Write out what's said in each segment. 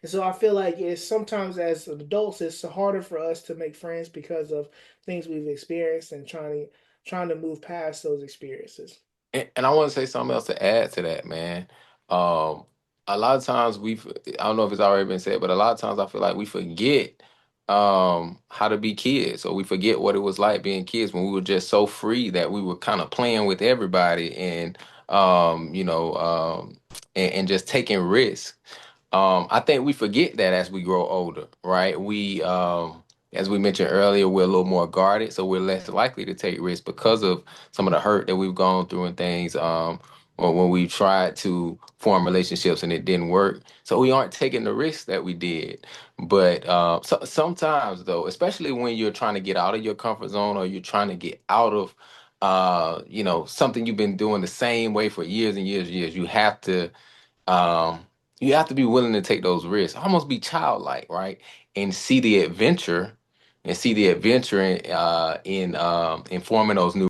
And so I feel like it's sometimes as adults, it's harder for us to make friends because of things we've experienced and trying to move past those experiences. And I want to say something else to add to that, man. Um, a lot of times I don't know if it's already been said, but a lot of times I feel like we forget how to be kids, or we forget what it was like being kids when we were just so free that we were kind of playing with everybody and you know and just taking risks. I think we forget that as we grow older, right? As we mentioned earlier, we're a little more guarded, so we're less likely to take risks because of some of the hurt that we've gone through and things. Or when we tried to form relationships and it didn't work, so we aren't taking the risks that we did. But sometimes, though, especially when you're trying to get out of your comfort zone or you're trying to get out of, something you've been doing the same way for years and years and years, um, you have to be willing to take those risks, almost be childlike, right? And see the adventure, in forming those new.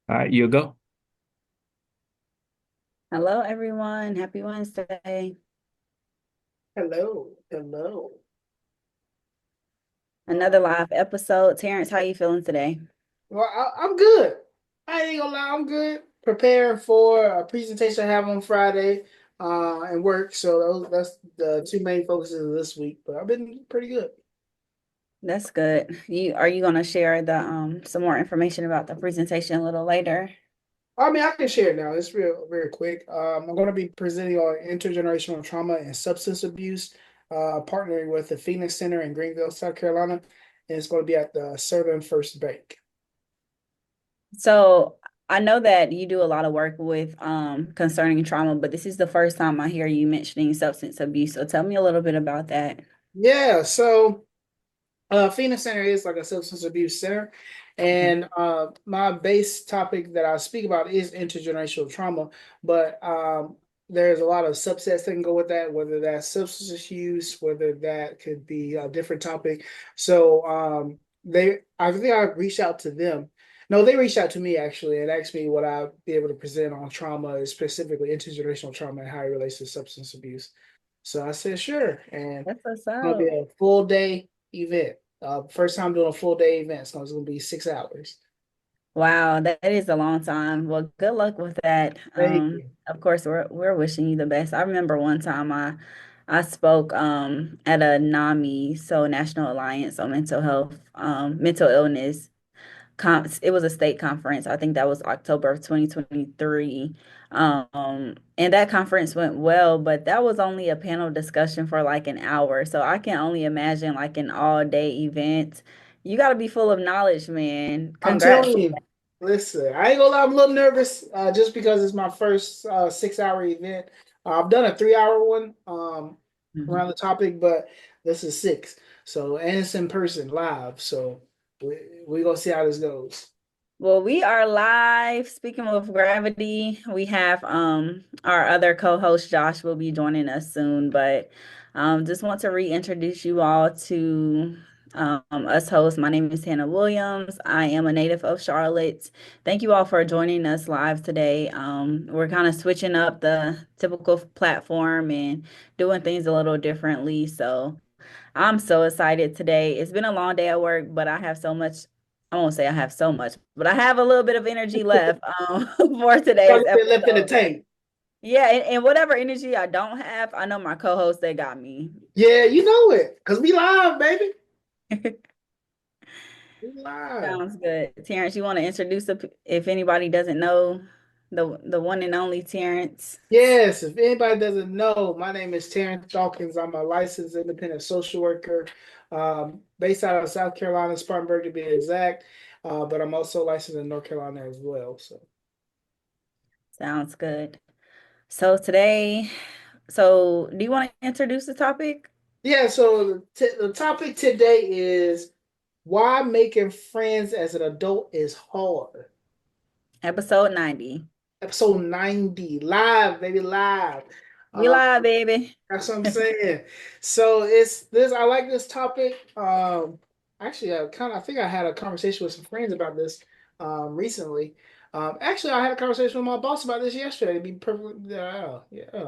All right, you go. Hello, everyone. Happy Wednesday. Hello, hello. Another live episode. Terrence, how you feeling today? Well, I'm good. I ain't gonna lie, I'm good. Preparing for a presentation I have on Friday, and work. So that's the two main focuses of this week. But I've been pretty good. That's good. Are you gonna share the some more information about the presentation a little later? I mean, I can share it now. It's real quick. I'm going to be presenting on intergenerational trauma and substance abuse, partnering with the Phoenix Center in Greenville, South Carolina, and it's going to be at the Southern First Bank. So I know that you do a lot of work with concerning trauma, but this is the first time I hear you mentioning substance abuse. So tell me a little bit about that. Yeah, so Phoenix Center is like a substance abuse center, and my base topic that I speak about is intergenerational trauma. But there's a lot of subsets that can go with that, whether that's substance use, whether that could be a different topic. So I think I reached out to them. No, they reached out to me actually and asked me would I be able to present on trauma, specifically intergenerational trauma and how it relates to substance abuse. So I said sure, and That's what's it's gonna be up. a full day event. First time doing a full day event, so it's gonna be 6 hours. Wow, that is a long time. Well, good luck with that. Thank you. Of course, we're wishing you the best. I remember one time I spoke at a NAMI, so National Alliance on Mental Health, mental illness. It was a state conference. I think that was October of 2023. And that conference went well, but that was only a panel discussion for like an hour. So I can only imagine like an all day event. You got to be full of knowledge, man. I'm Congrats. telling you. Listen, I ain't gonna lie, I'm a little nervous just because it's my first 6 hour event. I've done a 3 hour one around Mhm. the topic, but this is six. So and it's in person live. So we gonna see how this goes. Well, we are live. Speaking of gravity, we have our other co-host Josh will be joining us soon, but just want to reintroduce you all to us hosts. My name is Hannah Williams. I am a native of Charlotte. Thank you all for joining us live today. We're kind of switching up the typical platform and doing things a little differently. So I'm so excited today. It's been a long day at work, but I have so much. I won't say I have so much, but I have a little bit of energy left for Got a today's bit left in the episode. tank. Yeah, and whatever energy I don't have, I know my co-hosts they got me. Yeah, you know it, cause we live, baby. We live. Sounds good. Terrence, you want to introduce if anybody doesn't know the one and only Terrence? Yes, if anybody doesn't know, my name is Terrence Dawkins. I'm a licensed independent social worker, based out of South Carolina, Spartanburg to be exact. But I'm also licensed in North Carolina as well. So Sounds good. So today, so do you want to introduce the topic? yeah, so the topic today is why making friends as an adult is hard. Episode 90. Episode 90, live, baby, live. We Uh, live, baby. that's what I'm saying. So it's this. I like this topic. actually, I think I had a conversation with some friends about this recently. Actually, I had a conversation with my boss about this yesterday. To be perfectly, yeah.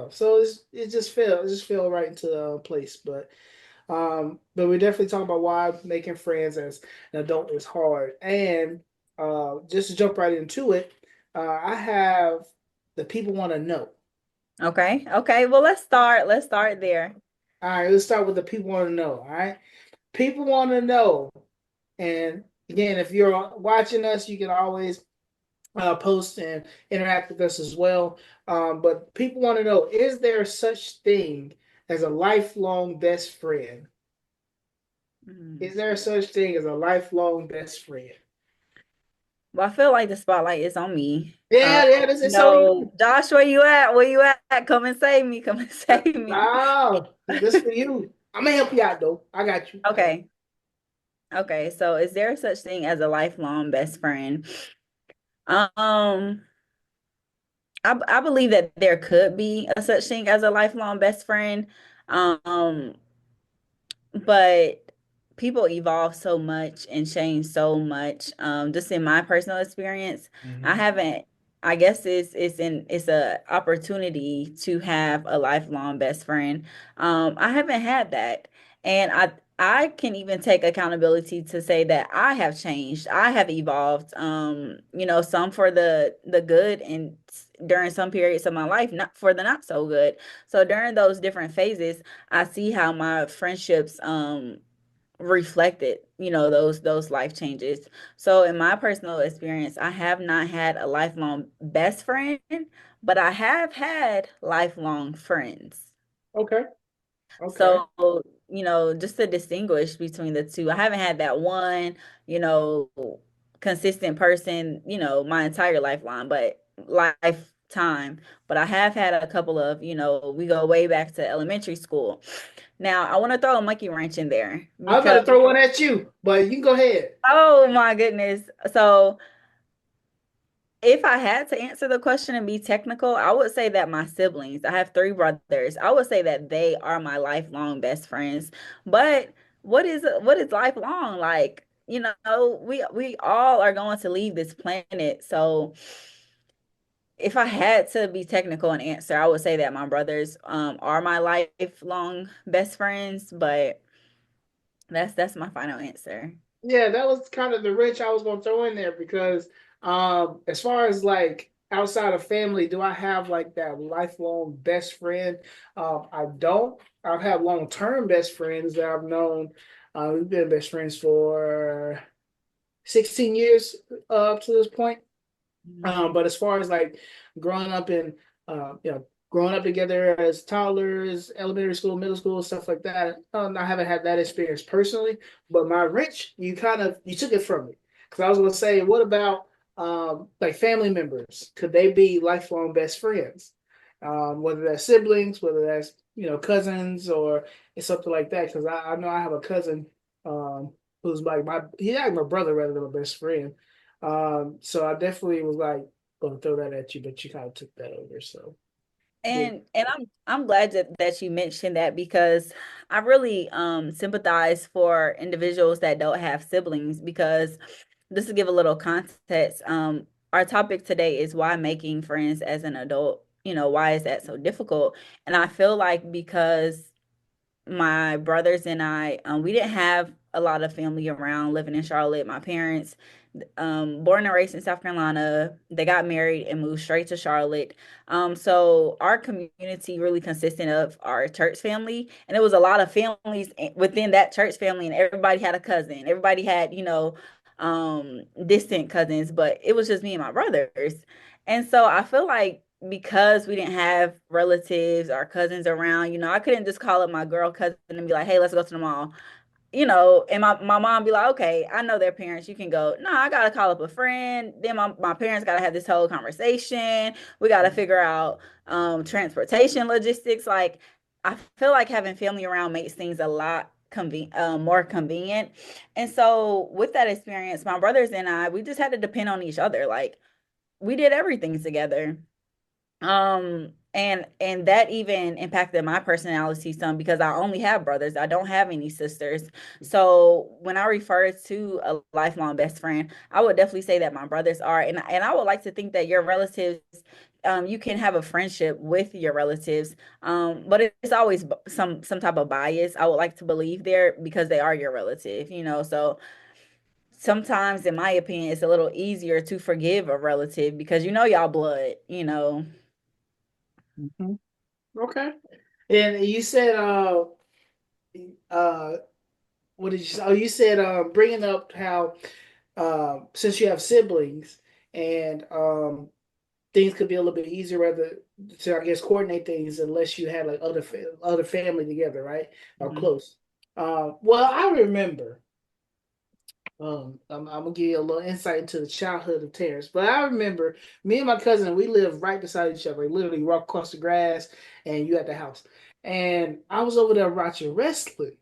So it just fell right into place. But we definitely talk about why making friends as an adult is hard. And just to jump right into it, I have the people want to know. Okay. Okay. Well, let's start. Let's start there. All right, let's start with the people want to know. All right, people want to know. And again, if you're watching us, you can always post and interact with us as well. But people want to know: is there such thing as a lifelong best friend? Mm. Is there such thing as a lifelong best friend? Well, I feel like the spotlight is on me. Yeah, this is so No, you. Josh, where you at? Where you at? Come and save me. Come and save me. Oh, this for you. I'm gonna help you out though. I got you. I got Okay. Okay. So, is there such thing as a lifelong best friend? Um, I believe that there could be a such thing as a lifelong best friend. Um, but people evolve so much and change so much. Just in my personal experience, I you. haven't. I guess it's a opportunity to have a lifelong best friend. I haven't had that, and I can even take accountability to say that I have changed. I have evolved. Some for the good and during some periods of my life, not for the not so good. So during those different phases, I see how my friendships reflected, those life changes. So in my personal experience, I have not had a lifelong best friend, but I have had lifelong friends. Okay. Okay. So, just to distinguish between the two, I haven't had that one, you know, consistent person, my entire lifeline, but lifetime. But I have had a couple of, we go way back to elementary school. Now, I want to throw a monkey wrench in there I was because, about to throw one at you, but you can go ahead. oh my goodness. So, if I had to answer the question and be technical, I would say that my siblings, I have three brothers, I would say that they are my lifelong best friends. But what is lifelong? Like, we all are going to leave this planet. So if I had to be technical and answer, I would say that my brothers are my lifelong best friends, but that's my final answer. Yeah, that was kind of the wrench I was gonna throw in there because as far as like outside of family, do I have like that lifelong best friend? I don't. I've had long-term best friends that I've known. We've been best friends for 16 years up to this point. But as far as like growing up in, growing up together as toddlers, elementary school, middle school, stuff like that, I haven't had that experience personally. But my wrench, you took it from me because I was going to say, what about like family members? Could they be lifelong best friends? Whether that's siblings, whether that's cousins or it's something like that. Because I know I have a cousin who's like he's like my brother rather than my best friend. So I definitely was like gonna throw that at you, but you kind of took that over. So yeah. And I'm glad that you mentioned that because I really sympathize for individuals that don't have siblings because just to give a little context, our topic today is why making friends as an adult, why is that so difficult? And I feel like because my brothers and I, we didn't have a lot of family around living in Charlotte. My parents, born and raised in South Carolina, they got married and moved straight to Charlotte. So our community really consisted of our church family, and there was a lot of families within that church family, and everybody had a cousin. Everybody had, distant cousins, but it was just me and my brothers. And so I feel like because we didn't have relatives or cousins around, I couldn't just call up my girl cousin and be like, hey, let's go to the mall. And my mom be like, okay, I know their parents, you can go. No, I gotta call up a friend. Then my parents gotta have this whole conversation. We gotta figure out transportation logistics. Like I feel like having family around makes things a lot more convenient. And so with that experience, my brothers and I, we just had to depend on each other. Like we did everything together. and that even impacted my personality some because I only have brothers. I don't have any sisters. So when I refer to a lifelong best friend, I would definitely say that my brothers are, and I would like to think that your relatives, you can have a friendship with your relatives, but it's always some type of bias. I would like to believe there because they are your relative, so sometimes, in my opinion, it's a little easier to forgive a relative because y'all blood. Mhm. Okay. And you said, uh, what did you say? Oh, you said, bringing up how, since you have siblings and things could be a little bit easier rather to, I guess, coordinate things unless you had like other family together, right? Or Mhm. close. Well, I remember. I'm gonna give you a little insight into the childhood of Terrence, but I remember me and my cousin, we lived right beside each other, literally walk across the grass, and you at the house. And I was over there watching wrestling,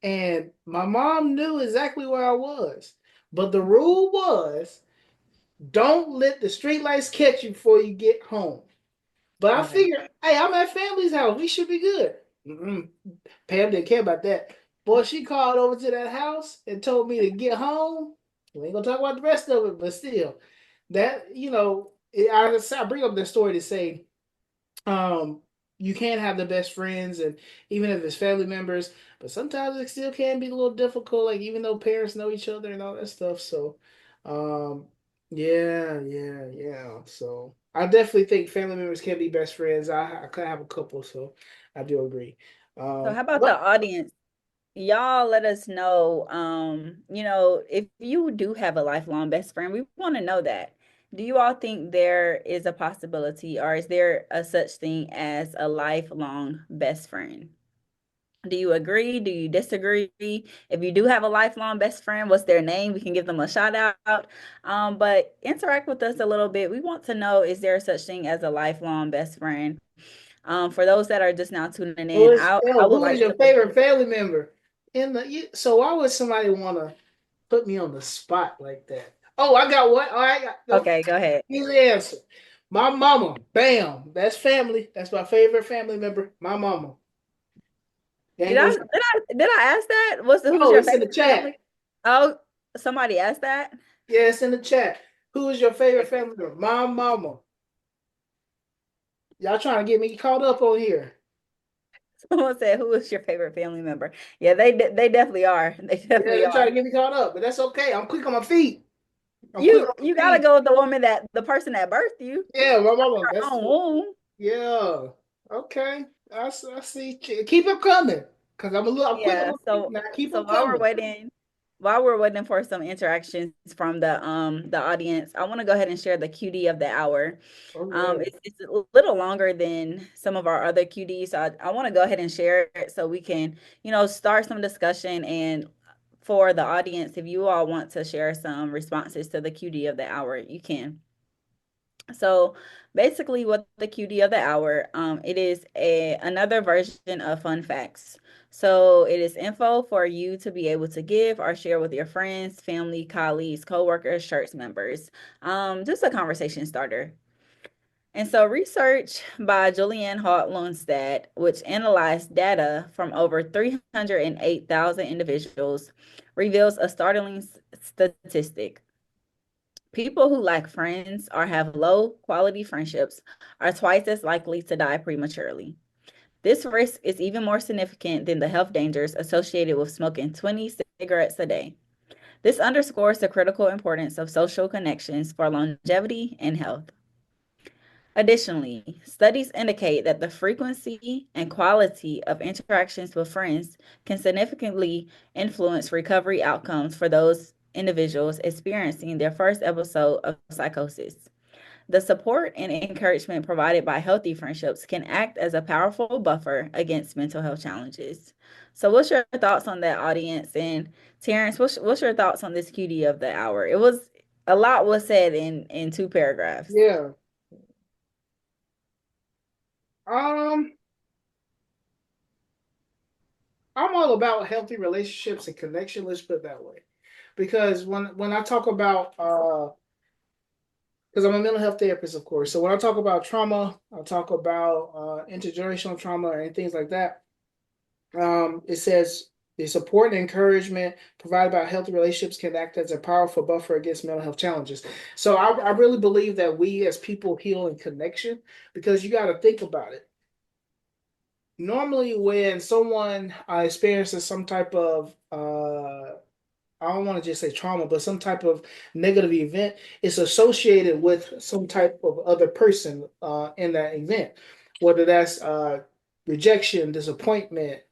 and my mom knew exactly where I was. But the rule was, don't let the street lights catch you before you get home. But I Okay. figured, hey, I'm at family's house, we should be good. Mm-mm. Pam didn't care about that. Boy, she called over to that house and told me to get home. We ain't gonna talk about the rest of it, but still, that I bring up that story to say, um, you can have the best friends, and even if it's family members, but sometimes it still can be a little difficult. Like even though parents know each other and all that stuff, so, um, yeah, yeah, yeah. So I definitely think family members can be best friends. I could have a couple, so I do agree. So how about the What audience? Y'all let us know, if you do have a lifelong best friend, we want to know that. Do you all think there is a possibility or is there a such thing as a lifelong best friend? Do you agree? Do you disagree? If you do have a lifelong best friend, what's their name? We can give them a shout out. But interact with us a little bit. We want to know, is there such thing as a lifelong best friend? For those that are just now tuning in, I would who is like your to favorite family member? So why would somebody want to put me on the spot like that? Oh, I got what? All right, nope. Okay, go ahead. Easy answer. My mama. Bam. That's family. That's my favorite family member. My mama. Did Ain't I no. did I ask that? Who's Oh, your it's in favorite the chat. family? Oh, somebody asked that. Yeah, it's in the chat. Who is your favorite family member? My mama. Y'all trying to get me caught up on here. Someone said, "Who is your favorite family member?" Yeah, they definitely are. They Yeah, definitely they're trying are. to get me caught up, but that's okay. I'm quick on my feet. I'm quick You on you my gotta feet. go with the person that birthed you. Yeah, my mama. Her That's own womb. yeah. Okay. I see. Keep it coming. Cause I'm quick on Yeah. my feet So now. Keep so them coming. while we're waiting for some interactions from the audience, I want to go ahead and share the QD of the hour. Oh yeah. It's a little longer than some of our other QDs. So I want to go ahead and share it so we can, start some discussion. And for the audience, if you all want to share some responses to the QD of the hour, you can. So basically, what the QD of the hour, it is another version of fun facts. So it is info for you to be able to give or share with your friends, family, colleagues, coworkers, church members. Just a conversation starter. And so research by Julianne Hart Lundstad, which analyzed data from over 308,000 individuals, reveals a startling statistic. People who lack friends or have low quality friendships are twice as likely to die prematurely. This risk is even more significant than the health dangers associated with smoking 20 cigarettes a day. This underscores the critical importance of social connections for longevity and health. Additionally, studies indicate that the frequency and quality of interactions with friends can significantly influence recovery outcomes for those individuals experiencing their first episode of psychosis. The support and encouragement provided by healthy friendships can act as a powerful buffer against mental health challenges. So, what's your thoughts on that, audience? And Terrence, what's your thoughts on this QD of the hour? It was a lot was said in two paragraphs. Yeah. Um, I'm all about healthy relationships and connection. Let's put it that way. Because when I talk about because I'm a mental health therapist, of course. So when I talk about trauma, I talk about intergenerational trauma and things like that. It says the support and encouragement provided by healthy relationships can act as a powerful buffer against mental health challenges. So I really believe that we as people heal in connection because you got to think about it. Normally, when someone experiences some type of I don't want to just say trauma, but some type of negative event is associated with some type of other person in that event, whether that's rejection, disappointment,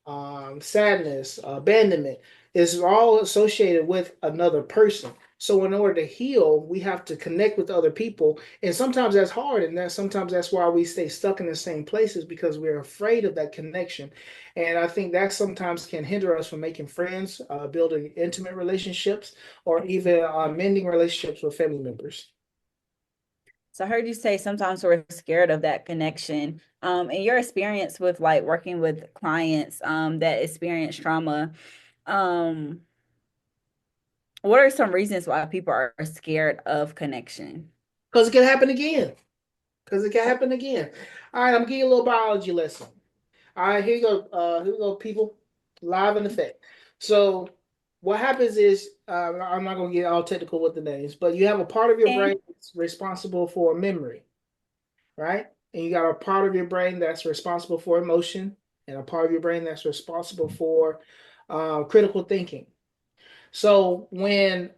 sadness, abandonment, is all associated with another person. So in order to heal, we have to connect with other people, and sometimes that's hard, and that sometimes that's why we stay stuck in the same places because we're afraid of that connection. And I think that sometimes can hinder us from making friends, building intimate relationships, or even mending relationships with family members. So I heard you say sometimes we're scared of that connection. In your experience with like working with clients that experience trauma, um, what are some reasons why people are scared of connection? Because it can happen again. Because it can happen again. All right, I'm giving you a little biology lesson. All right, here you go. Here we go, people. Live in effect. So, what happens is, I'm not going to get all technical with the names, but you have a part of your Okay. brain that's responsible for memory, right? And you got a part of your brain that's responsible for emotion, and a part of your brain that's responsible for critical thinking. So when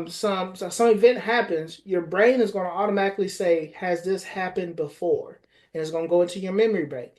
some event happens, your brain is going to automatically say, "Has this happened before?" And it's going to go into your memory bank.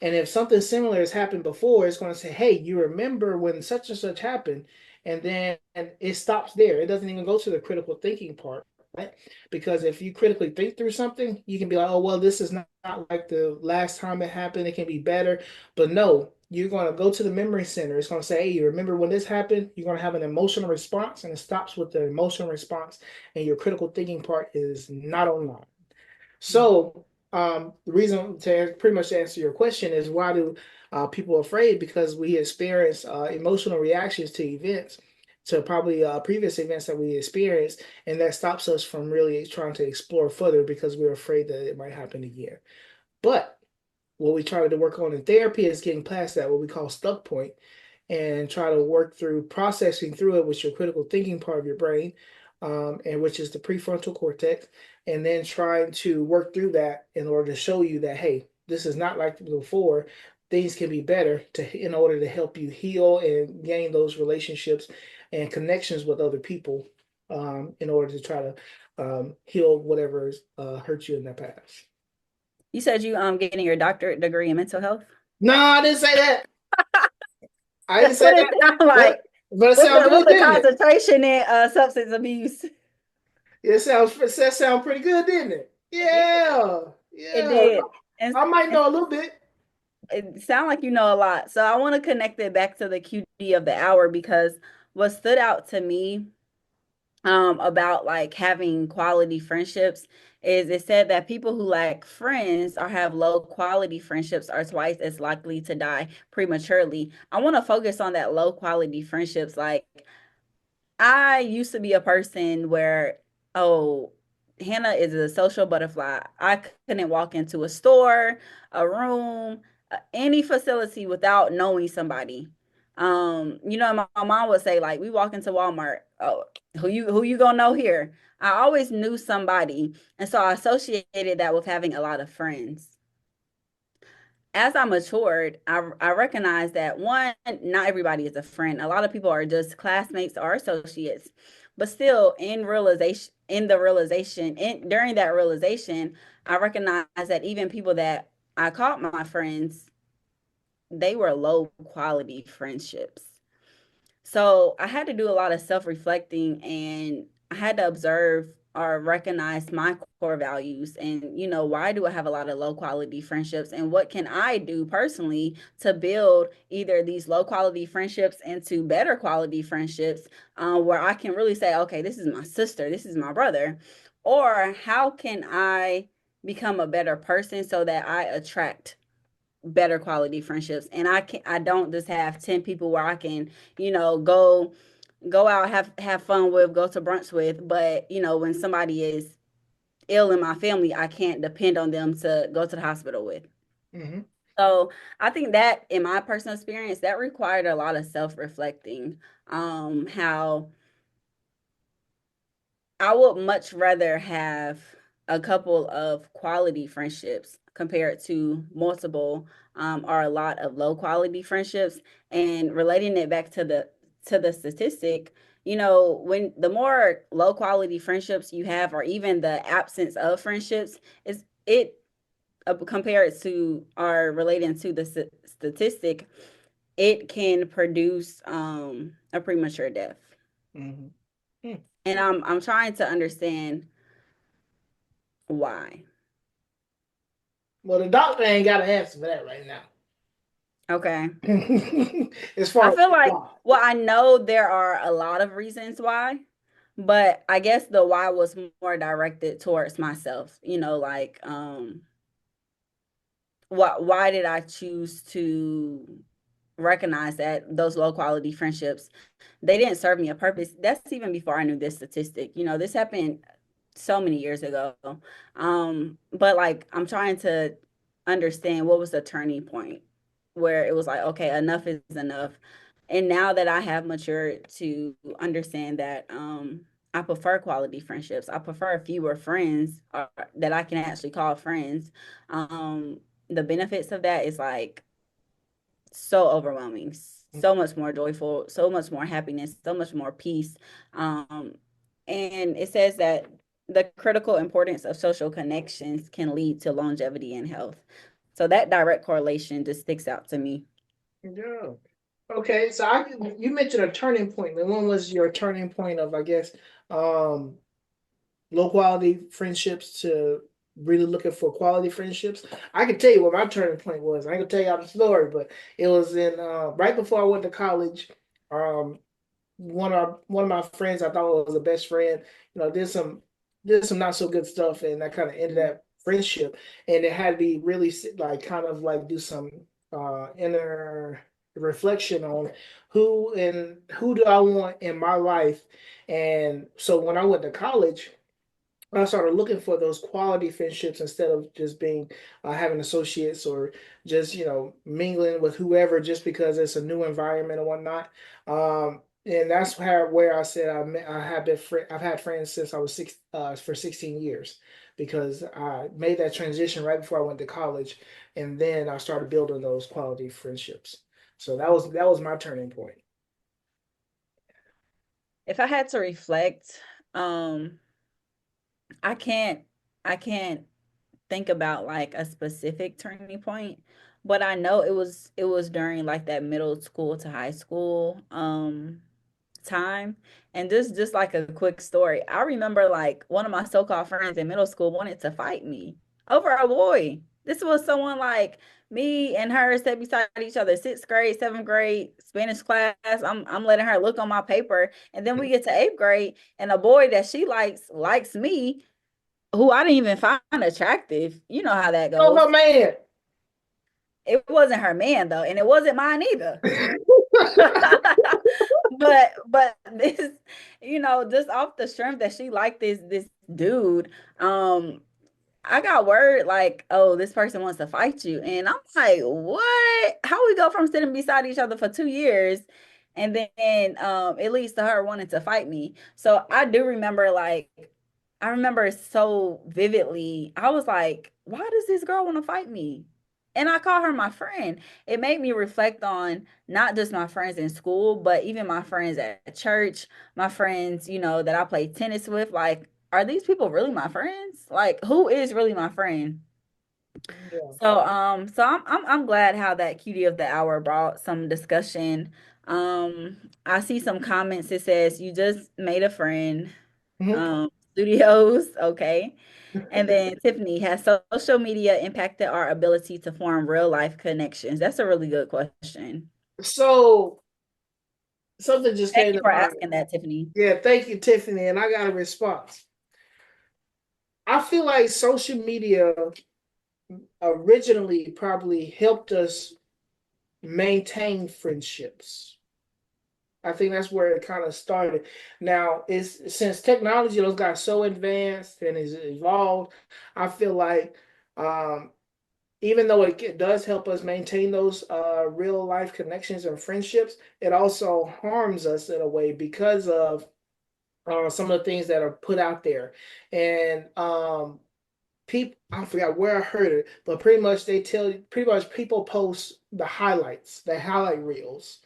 And if something similar has happened before, it's going to say, "Hey, you remember when such and such happened?" And then it stops there. It doesn't even go to the critical thinking part, right? Because if you critically think through something, you can be like, "Oh, well, this is not like the last time it happened. It can be better." But no, you're going to go to the memory center. It's going to say, "Hey, you remember when this happened?" You're going to have an emotional response, and it stops with the emotional response, and your critical thinking part is not online. So, the reason to pretty much answer your question is why do people afraid? Because we experience emotional reactions to events, to probably previous events that we experienced, and that stops us from really trying to explore further because we're afraid that it might happen again. But what we try to work on in therapy is getting past that, what we call stuck point, and try to work through processing through it with your critical thinking part of your brain, and which is the prefrontal cortex, and then trying to work through that in order to show you that, hey, this is not like before. Things can be better in order to help you heal and gain those relationships and connections with other people, in order to try to heal whatever's hurt you in the past. You said you getting your doctorate degree in mental health? No, I didn't say that. I didn't That's say what it that. sounds But like. but it What's sounded the good, what's the didn't it? concentration in substance abuse? That sound pretty good, didn't it? It did. Yeah, It yeah. did. And I might know a little bit. it sounds like you know a lot. So I want to connect it back to the QD of the hour because what stood out to me about like having quality friendships is it said that people who lack friends or have low quality friendships are twice as likely to die prematurely. I want to focus on that low quality friendships. Like I used to be a person where, oh, Hannah is a social butterfly. I couldn't walk into a store, a room, any facility without knowing somebody. My mom would say, like, we walk into Walmart, oh, who you gonna know here? I always knew somebody. And so I associated that with having a lot of friends. As I matured, I recognized that one, not everybody is a friend. A lot of people are just classmates or associates. But still, during that realization, I recognized that even people that I called my friends, they were low quality friendships. So I had to do a lot of self-reflecting and I had to observe or recognize my core values and why do I have a lot of low quality friendships and what can I do personally to build either these low quality friendships into better quality friendships, where I can really say, okay, this is my sister, this is my brother, or how can I become a better person so that I attract better quality friendships and I don't just have 10 people where I can go out, have fun with, go to brunch with, but when somebody is ill in my family, I can't depend on them to go to the hospital with. Hmm. So I think that in my personal experience, that required a lot of self-reflecting. How I would much rather have a couple of quality friendships compared to multiple or a lot of low quality friendships. And relating it back to the statistic, you know, when the more low quality friendships you have, or even the absence of friendships, is it compared to or relating to the statistic, it can produce a premature death. Hmm. And I'm trying to understand why. Well, the doctor ain't got an answer for that right now. Okay. As I far as feel like, why. well, I know there are a lot of reasons why, but I guess the why was more directed towards myself. You know, like why did I choose to recognize that those low quality friendships, they didn't serve me a purpose? That's even before I knew this statistic. You know, this happened so many years ago. But like I'm trying to understand what was the turning point where it was like, okay, enough is enough. And now that I have matured to understand that I prefer quality friendships. I prefer fewer friends that I can actually call friends. Um, the benefits of that is like so overwhelming, so much more joyful, so much more happiness, so much more peace. Um, and it says that the critical importance of social connections can lead to longevity and health. So that direct correlation just sticks out to me. Yeah. Okay, so you mentioned a turning point. And when was your turning point of, I guess, um, low quality friendships to really looking for quality friendships? I can tell you what my turning point was. I can tell you the story, but it was in right before I went to college. Um, one of my friends I thought was a best friend. You know, did some not so good stuff, and that kind of ended that friendship. And it had to be really like kind of like do some inner reflection on who do I want in my life. And so when I went to college, I started looking for those quality friendships instead of just being having associates or just mingling with whoever just because it's a new environment and whatnot. And that's where I said I have been I've had friends since I was for 16 years because I made that transition right before I went to college, and then I started building those quality friendships. So that was my turning point. If I had to reflect, um, I can't I can't think about like a specific turning point, but I know it was during like that middle school to high school time. And this just like a quick story. I remember like one of my so-called friends in middle school wanted to fight me over a boy. This was someone like me and her sat beside each other, sixth grade, seventh grade, Spanish class. I'm letting her look on my paper. And then we get to eighth grade, and a boy that she likes me, who I didn't even find attractive. You know how that Oh, her goes. man. It wasn't her man though, and it wasn't mine either. But this, just off the strength that she liked this dude, I got word like, oh, this person wants to fight you. And I'm like, what? How we go from sitting beside each other for 2 years, and then it leads to her wanting to fight me. So I do remember like I remember so vividly. I was like, why does this girl want to fight me? And I call her my friend. It made me reflect on not just my friends in school, but even my friends at church, my friends, that I play tennis with. Like, are these people really my friends? Like, who is really my friend? Yeah. So I'm glad how that cutie of the hour brought some discussion. I see some comments. It says you just made a friend. Mhm. Studios, okay. And then Tiffany, has social media impacted our ability to form real life connections? That's a really good question. So something just Thank came you to for mind. asking that, Tiffany. Yeah, thank you, Tiffany. And I got a response. I feel like social media originally probably helped us maintain friendships. I think that's where it kind of started. Now, it's since technology has got so advanced and is evolved, I feel like um, even though does help us maintain those real life connections and friendships, it also harms us in a way because of some of the things that are put out there. And people, I forgot where I heard it, but pretty much pretty much people post the highlights, the highlight reels,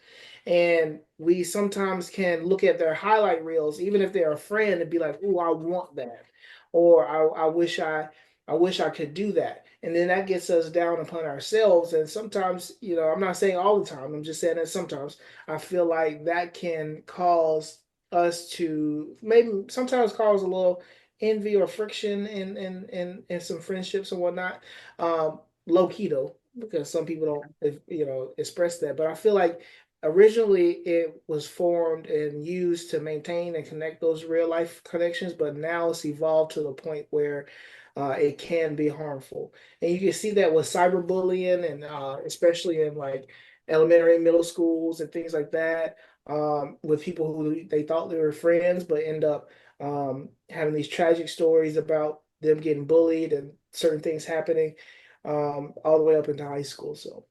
and we sometimes can look at their highlight reels, even if they're a friend, and be like, "Oh, I want that," or I wish I could do that," and then that gets us down upon ourselves. And sometimes, I'm not saying all the time. I'm just saying that sometimes I feel like that can cause us to maybe sometimes cause a little envy or friction in some friendships and whatnot. Low key though, because some people don't, express that. But I feel like originally it was formed and used to maintain and connect those real life connections, but now it's evolved to the point where it can be harmful. And you can see that with cyberbullying and especially in like elementary and middle schools and things like that, with people who they thought they were friends but end up having these tragic stories about them getting bullied and certain things happening all the way up into high school. So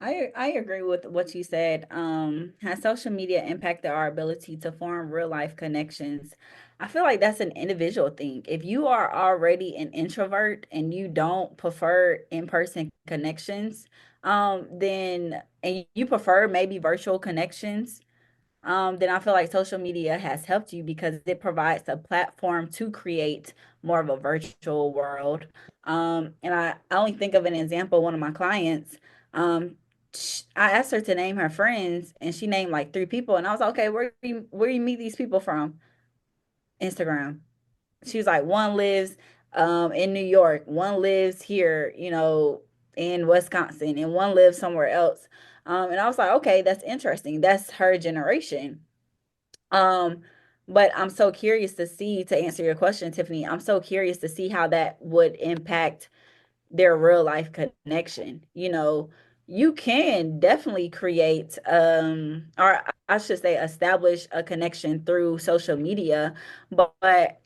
I agree with what you said. Has social media impacted our ability to form real life connections? I feel like that's an individual thing. If you are already an introvert and you don't prefer in-person connections, then and you prefer maybe virtual connections, then I feel like social media has helped you because it provides a platform to create more of a virtual world. And I only think of an example, one of my clients, I asked her to name her friends and she named like three people. And I was like, okay, where you meet these people from? Instagram. She was like, one lives in New York, one lives here, in Wisconsin, and one lives somewhere else. And I was like, okay, that's interesting. That's her generation. Um, but I'm so curious to see, to answer your question, Tiffany, I'm so curious to see how that would impact their real life connection. You can definitely create or I should say establish a connection through social media, but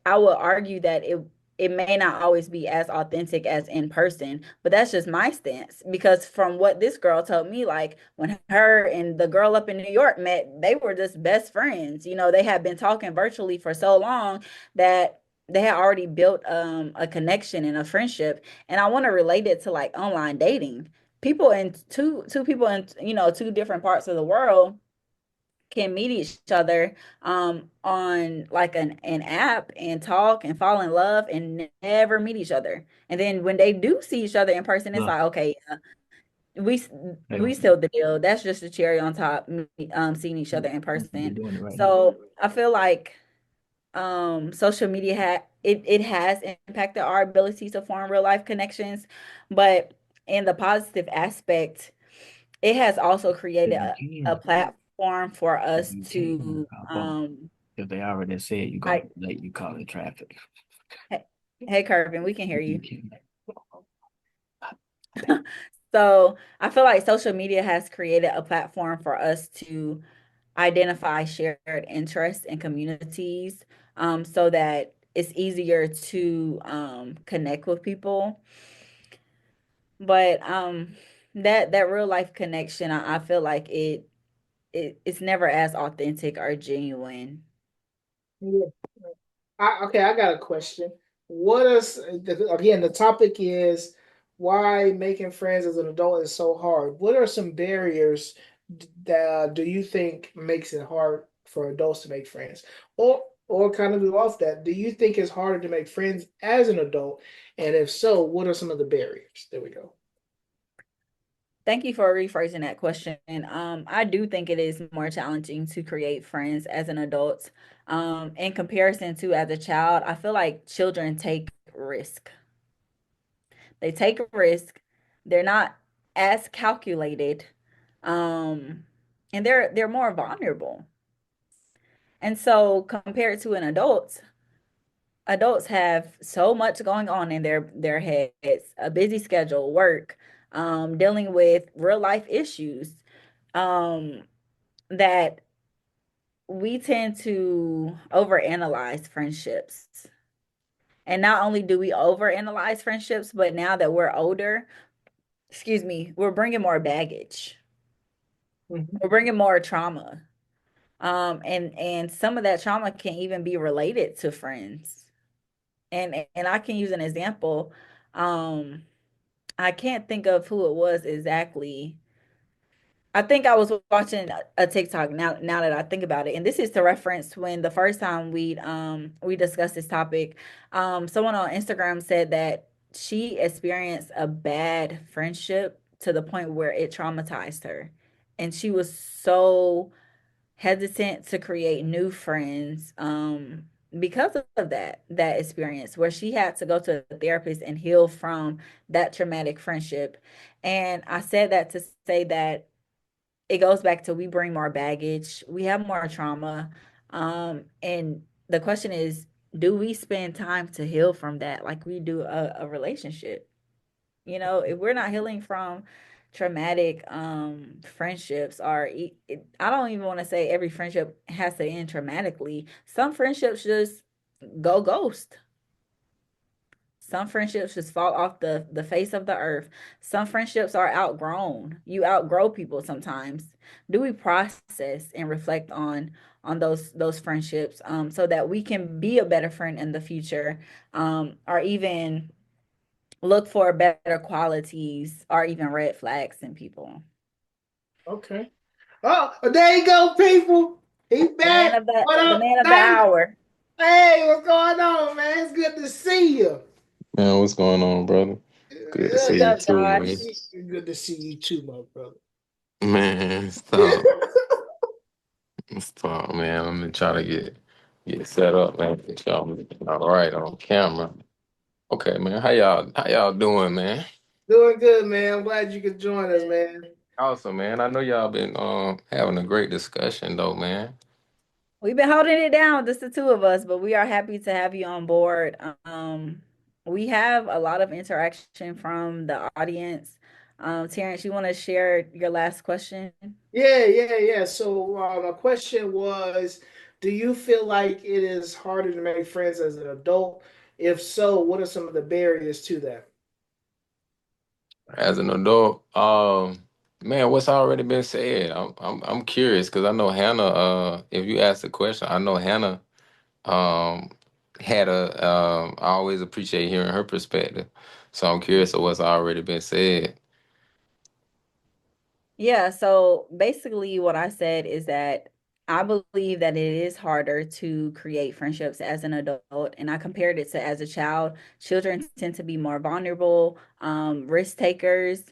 I would argue that it may not always be as authentic as in person. But that's just my stance because from what this girl told me, like when her and the girl up in New York met, they were just best friends. They had been talking virtually for so long that they had already built a connection and a friendship. And I want to relate it to like online dating. People in two people in two different parts of the world can meet each other on like an app and talk and fall in love and never meet each other. And then when they do see each other in person, it's Well, like, okay, we they we don't sealed the deal. That's just the cherry on top, seeing each other in you're person. doing it right now. So I feel like social media it has impacted our ability to form real life connections, but in the positive aspect, it has also If created you a can, platform for if us you can, to hop on. If they already said you're gonna I be late, you call it traffic. hey, hey Kirvin, we can hear If you you. can. So I feel like social media has created a platform for us to identify shared interests and communities, so that it's easier to connect with people. But that real life connection, I feel like it's never as authentic or genuine. yeah. Okay, I got a question. What is again? The topic is why making friends as an adult is so hard. What are some barriers that do you think makes it hard for adults to make friends? Or kind of go off that, do you think it's harder to make friends as an adult? And if so, what are some of the barriers? There we go. Thank you for rephrasing that question. I do think it is more challenging to create friends as an adult. In comparison to as a child, I feel like children take risk. They take a risk. They're not as calculated. Um, and they're more vulnerable. And so compared to an adult, adults have so much going on in their heads, a busy schedule, work, dealing with real life issues. Um, that we tend to overanalyze friendships. And not only do we overanalyze friendships, but now that we're older, excuse me, we're bringing more baggage. Mhm. We're bringing more trauma. And some of that trauma can even be related to friends. And I can use an example. Um, I can't think of who it was exactly. I think I was watching a TikTok now that I think about it. And this is to reference when the first time we discussed this topic. Someone on Instagram said that she experienced a bad friendship to the point where it traumatized her. And she was so hesitant to create new friends because of that experience where she had to go to a therapist and heal from that traumatic friendship. And I said that to say that it goes back to we bring more baggage, we have more trauma. And the question is, do we spend time to heal from that like we do a relationship? You know, if we're not healing from traumatic friendships, I don't even want to say every friendship has to end traumatically. Some friendships just go ghost. Some friendships just fall off the face of the earth. Some friendships are outgrown. You outgrow people sometimes. Do we process and reflect on those friendships so that we can be a better friend in the future, or even look for better qualities or even red flags in people? Okay. Oh, there you go, people. He's The man back. of the What the up, man of the Dave? hour. Hey, what's going on, man? It's good to see you. Man, what's going on, brother? Good to What's see you up, too, Josh? man. Good to see you too, my brother. Man, stop. Stop, man. I'm gonna try to get set up, man. Get y'all all right on camera. Okay, man. How y'all doing, man? Doing good, man. I'm glad you could join us, man. Awesome, man. I know y'all been having a great discussion though, man. We've been holding it down, just the two of us, but we are happy to have you on board. We have a lot of interaction from the audience. Terrence, you want to share your last question? Yeah. So my question was, do you feel like it is harder to make friends as an adult? If so, what are some of the barriers to that? As an adult, man, what's already been said? I'm curious because I know Hannah. If you ask the question, I know Hannah um had a I always appreciate hearing her perspective. So I'm curious of what's already been said. Yeah, so basically what I said is that I believe that it is harder to create friendships as an adult, and I compared it to as a child. Children tend to be more vulnerable, risk takers,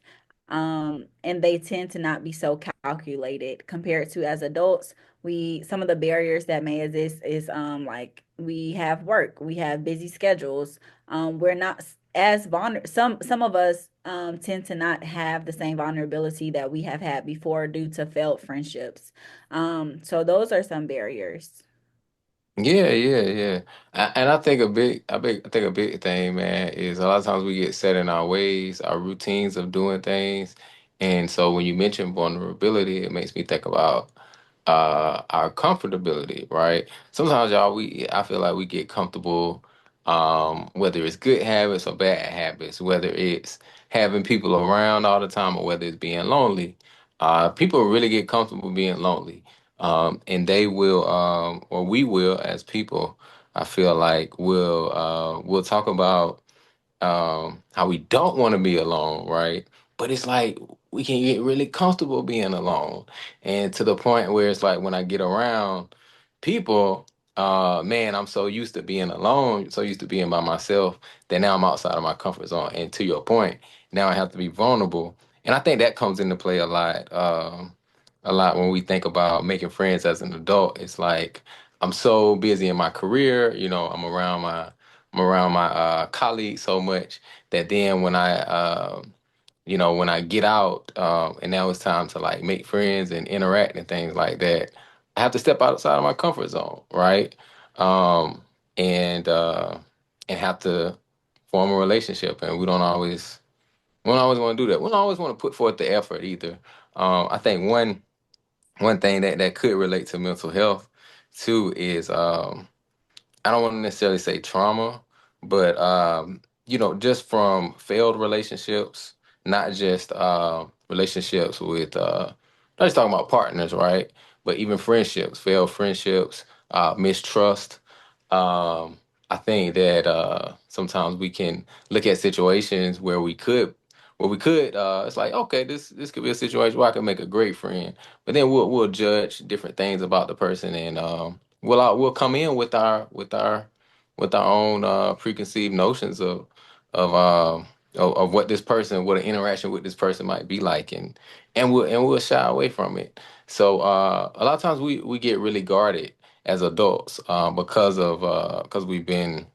and they tend to not be so calculated compared to as adults. We some of the barriers that may exist is like we have work, we have busy schedules, we're not as vulnerable. Some of us tend to not have the same vulnerability that we have had before due to failed friendships. So those are some barriers. Yeah. And I think a big thing, man, is a lot of times we get set in our ways, our routines of doing things. And so when you mention vulnerability, it makes me think about our comfortability, right? Sometimes y'all I feel like we get comfortable, whether it's good habits or bad habits, whether it's having people around all the time or whether it's being lonely. People really get comfortable being lonely. And they will, or we will, as people, I feel like we'll talk about how we don't want to be alone, right? But it's like we can get really comfortable being alone, and to the point where it's like when I get around people, man, I'm so used to being alone, so used to being by myself that now I'm outside of my comfort zone. And to your point, now I have to be vulnerable, and I think that comes into play a lot when we think about making friends as an adult. It's like I'm so busy in my career, I'm around my colleagues so much that then when I get out, and now it's time to like make friends and interact and things like that, I have to step outside of my comfort zone, right? Um, and have to form a relationship, and we don't always want to do that. We don't always want to put forth the effort either. I think one one thing that could relate to mental health too is I don't want to necessarily say trauma, but just from failed relationships, not just relationships with not just talking about partners, right? But even friendships, failed friendships, mistrust. Um, I think that sometimes we can look at situations where we could it's like, okay, this could be a situation where I can make a great friend, but then we'll judge different things about the person, and we'll come in with our own preconceived notions of what this person, what an interaction with this person might be like, and we'll shy away from it. So a lot of times we get really guarded as adults because we've been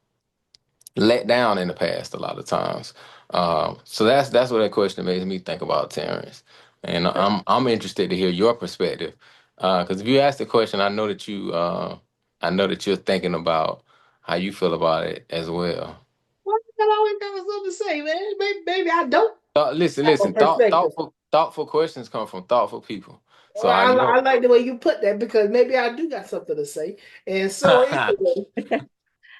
let down in the past a lot of times. So that's what that question makes me think about, Terrence. And I'm interested to hear your perspective. Because if you ask the question, I know that you're thinking about how you feel about it as well. Why I always got something to say, man? Maybe I don't Listen, have a listen. perspective. Thoughtful questions come from thoughtful people. So Well, I know. I like the way you put that because maybe I do got something to say. And so anyway,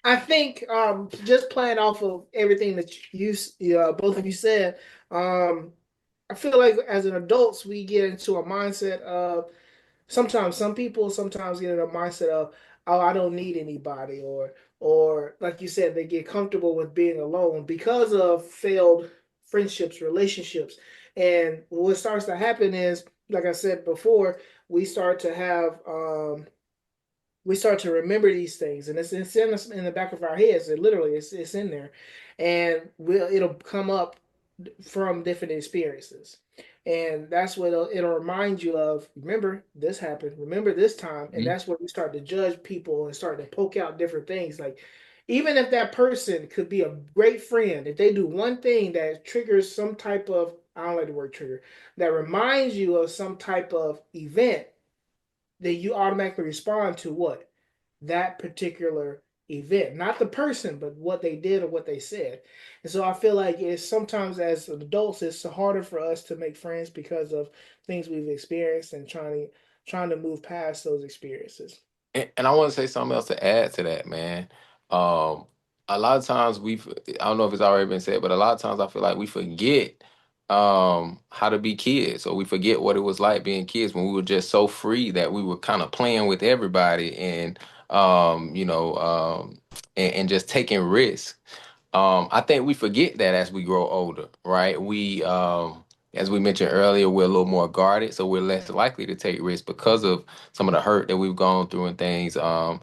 I think just playing off of everything that both of you said, um, I feel like as an adults we get into a mindset of sometimes some people sometimes get in a mindset of, oh, I don't need anybody, or like you said, they get comfortable with being alone because of failed friendships, relationships. And what starts to happen is, like I said before, we start to have we start to remember these things, and it's in us in the back of our heads. It literally it's in there, and it'll come up from different experiences, and that's what it'll remind you of. Remember this happened. Remember this time, and Mhm. that's where we start to judge people and start to poke out different things. Like even if that person could be a great friend, if they do one thing that triggers some type of, I don't like the word trigger, that reminds you of some type of event, then you automatically respond to what? That particular event, not the person, but what they did or what they said. And so I feel like it's sometimes as adults, it's harder for us to make friends because of things we've experienced and trying to move past those experiences. And I want to say something else to add to that, man. Um, a lot of times I don't know if it's already been said, but a lot of times I feel like we forget how to be kids, or we forget what it was like being kids when we were just so free that we were kind of playing with everybody and and just taking risks. I think we forget that as we grow older, right? As we mentioned earlier, we're a little more guarded, so we're less likely to take risks because of some of the hurt that we've gone through and things. Or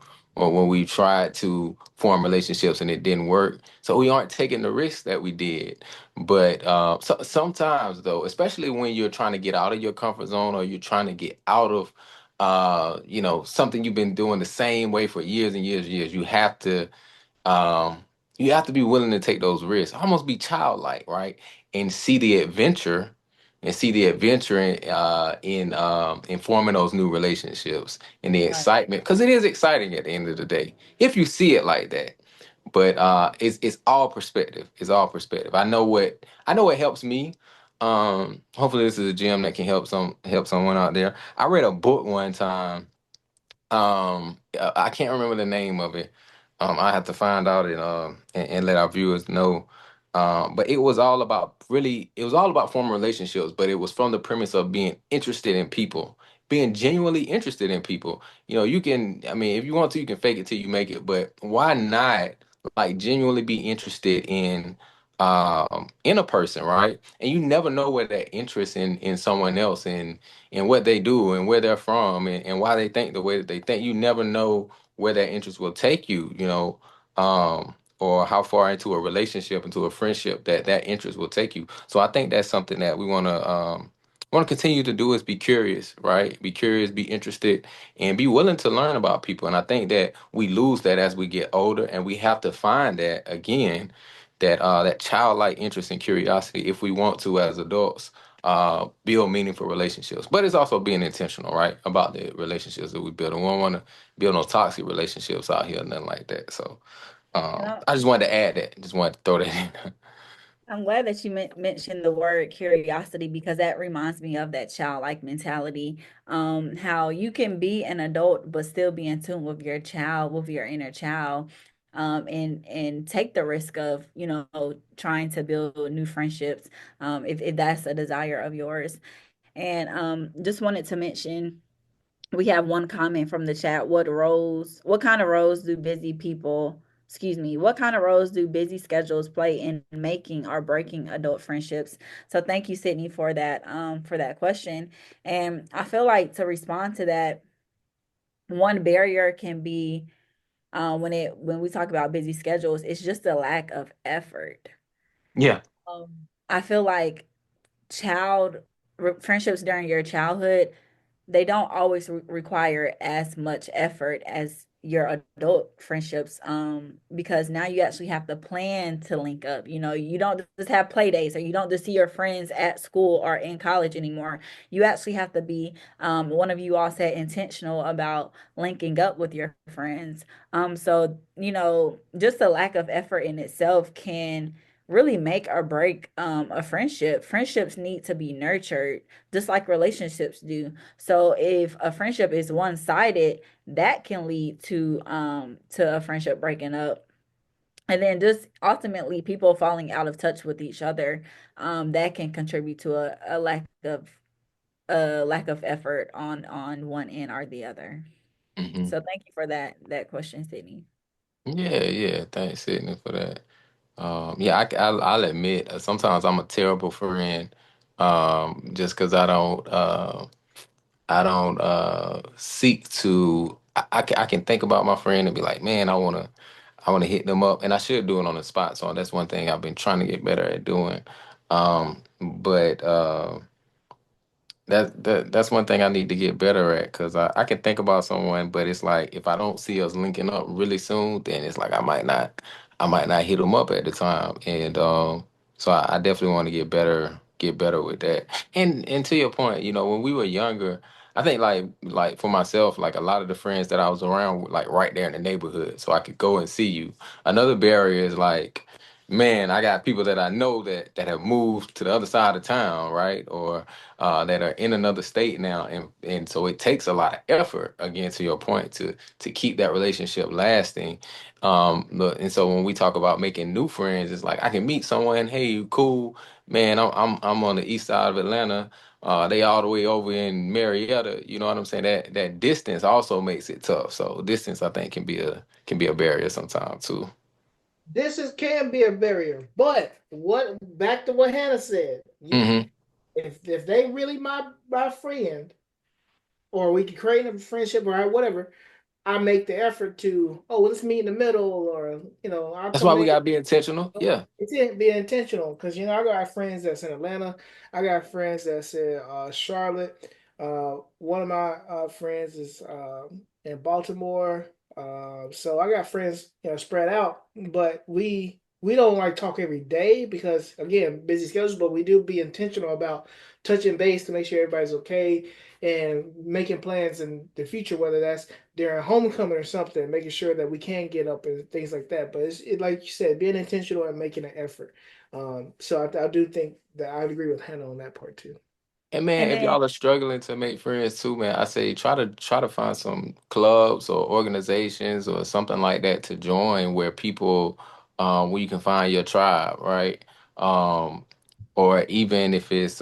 when we tried to form relationships and it didn't work, so we aren't taking the risks that we did. But sometimes, though, especially when you're trying to get out of your comfort zone or you're trying to get out of, something you've been doing the same way for years and years and years, um, you have to be willing to take those risks, almost be childlike, right? And see the adventure, in forming those new relationships and the Right. excitement, because it is exciting at the end of the day if you see it like that. But it's all perspective. It's all perspective. I know what helps me. Hopefully, this is a gem that can help someone out there. I read a book one time. I can't remember the name of it. I have to find out and let our viewers know. But it was all about forming relationships, but it was from the premise of being interested in people, being genuinely interested in people. I mean, if you want to, you can fake it till you make it, but why not like genuinely be interested in a person, right? And you never know where that interest in someone else and what they do and where they're from and why they think the way that they think. You never know where that interest will take you, or how far into a relationship, into a friendship that interest will take you. So I think that's something that we want to continue to do is be curious, right? Be curious, be interested, and be willing to learn about people. And I think that we lose that as we get older, and we have to find that again, that childlike interest and curiosity if we want to as adults build meaningful relationships. But it's also being intentional, right, about the relationships that we build. And we don't want to build no toxic relationships out here, nothing like that. So And I just wanted to add that. Just wanted to throw that in. I'm glad that you mentioned the word curiosity because that reminds me of that childlike mentality. How you can be an adult but still be in tune with your child, with your inner child, and take the risk of, trying to build new friendships, if that's a desire of yours. And just wanted to mention we have one comment from the chat. What kind of roles do busy people, excuse me, what kind of roles do busy schedules play in making or breaking adult friendships? So thank you, Sydney, for that question. And I feel like to respond to that, one barrier can be when we talk about busy schedules, it's just a lack of effort. Yeah. I feel like child friendships during your childhood, they don't always require as much effort as your adult friendships, because now you actually have to plan to link up. You don't just have play dates, or you don't just see your friends at school or in college anymore. You actually have to be, one of you all said, intentional about linking up with your friends. So just a lack of effort in itself can really make or break a friendship. Friendships need to be nurtured just like relationships do. So if a friendship is one-sided, that can lead to a friendship breaking up. And then just ultimately people falling out of touch with each other, that can contribute to a lack of effort on one end or the other. Hmm. So thank you for that question, Sydney. Yeah, yeah. Thanks, Sydney, for that. Yeah, I'll admit sometimes I'm a terrible friend, just because I don't seek to. I can think about my friend and be like, man, I wanna hit them up, and I should do it on the spot. So that's one thing I've been trying to get better at doing. But that's one thing I need to get better at because I can think about someone, but it's like if I don't see us linking up really soon, then it's like I might not hit them up at the time, and so I definitely want to get better with that. And to your point, when we were younger, I think like for myself, like a lot of the friends that I was around, were, like right there in the neighborhood, so I could go and see you. Another barrier is like. Man, I got people that I know that have moved to the other side of town, right? Or that are in another state now, and so it takes a lot of effort. Again, to your point, to keep that relationship lasting. And so when we talk about making new friends, it's like I can meet someone. Hey, you cool, man? I'm on the east side of Atlanta. They all the way over in Marietta. You know what I'm saying? That distance also makes it tough. So distance, I think, can be a barrier sometimes too. This is can be a barrier, but what back to what Hannah said. You Hmm. if they really my friend, or we can create a friendship or whatever, I make the effort to, oh, let's meet in the middle, or I'll That's why come we in. gotta be intentional. Yeah. It's be intentional because I got friends that's in Atlanta. I got friends that's in Charlotte. One of my friends is in Baltimore. So I got friends spread out, but we don't like talk every day because again busy schedules. But we do be intentional about touching base to make sure everybody's okay and making plans in the future, whether that's during homecoming or something, making sure that we can get up and things like that. But like you said, being intentional and making an effort. So I do think that I agree with Hannah on that part too. And man, And if then y'all are struggling to make friends too, man, I say try to find some clubs or organizations or something like that to join where people where you can find your tribe, right? Um, or even if it's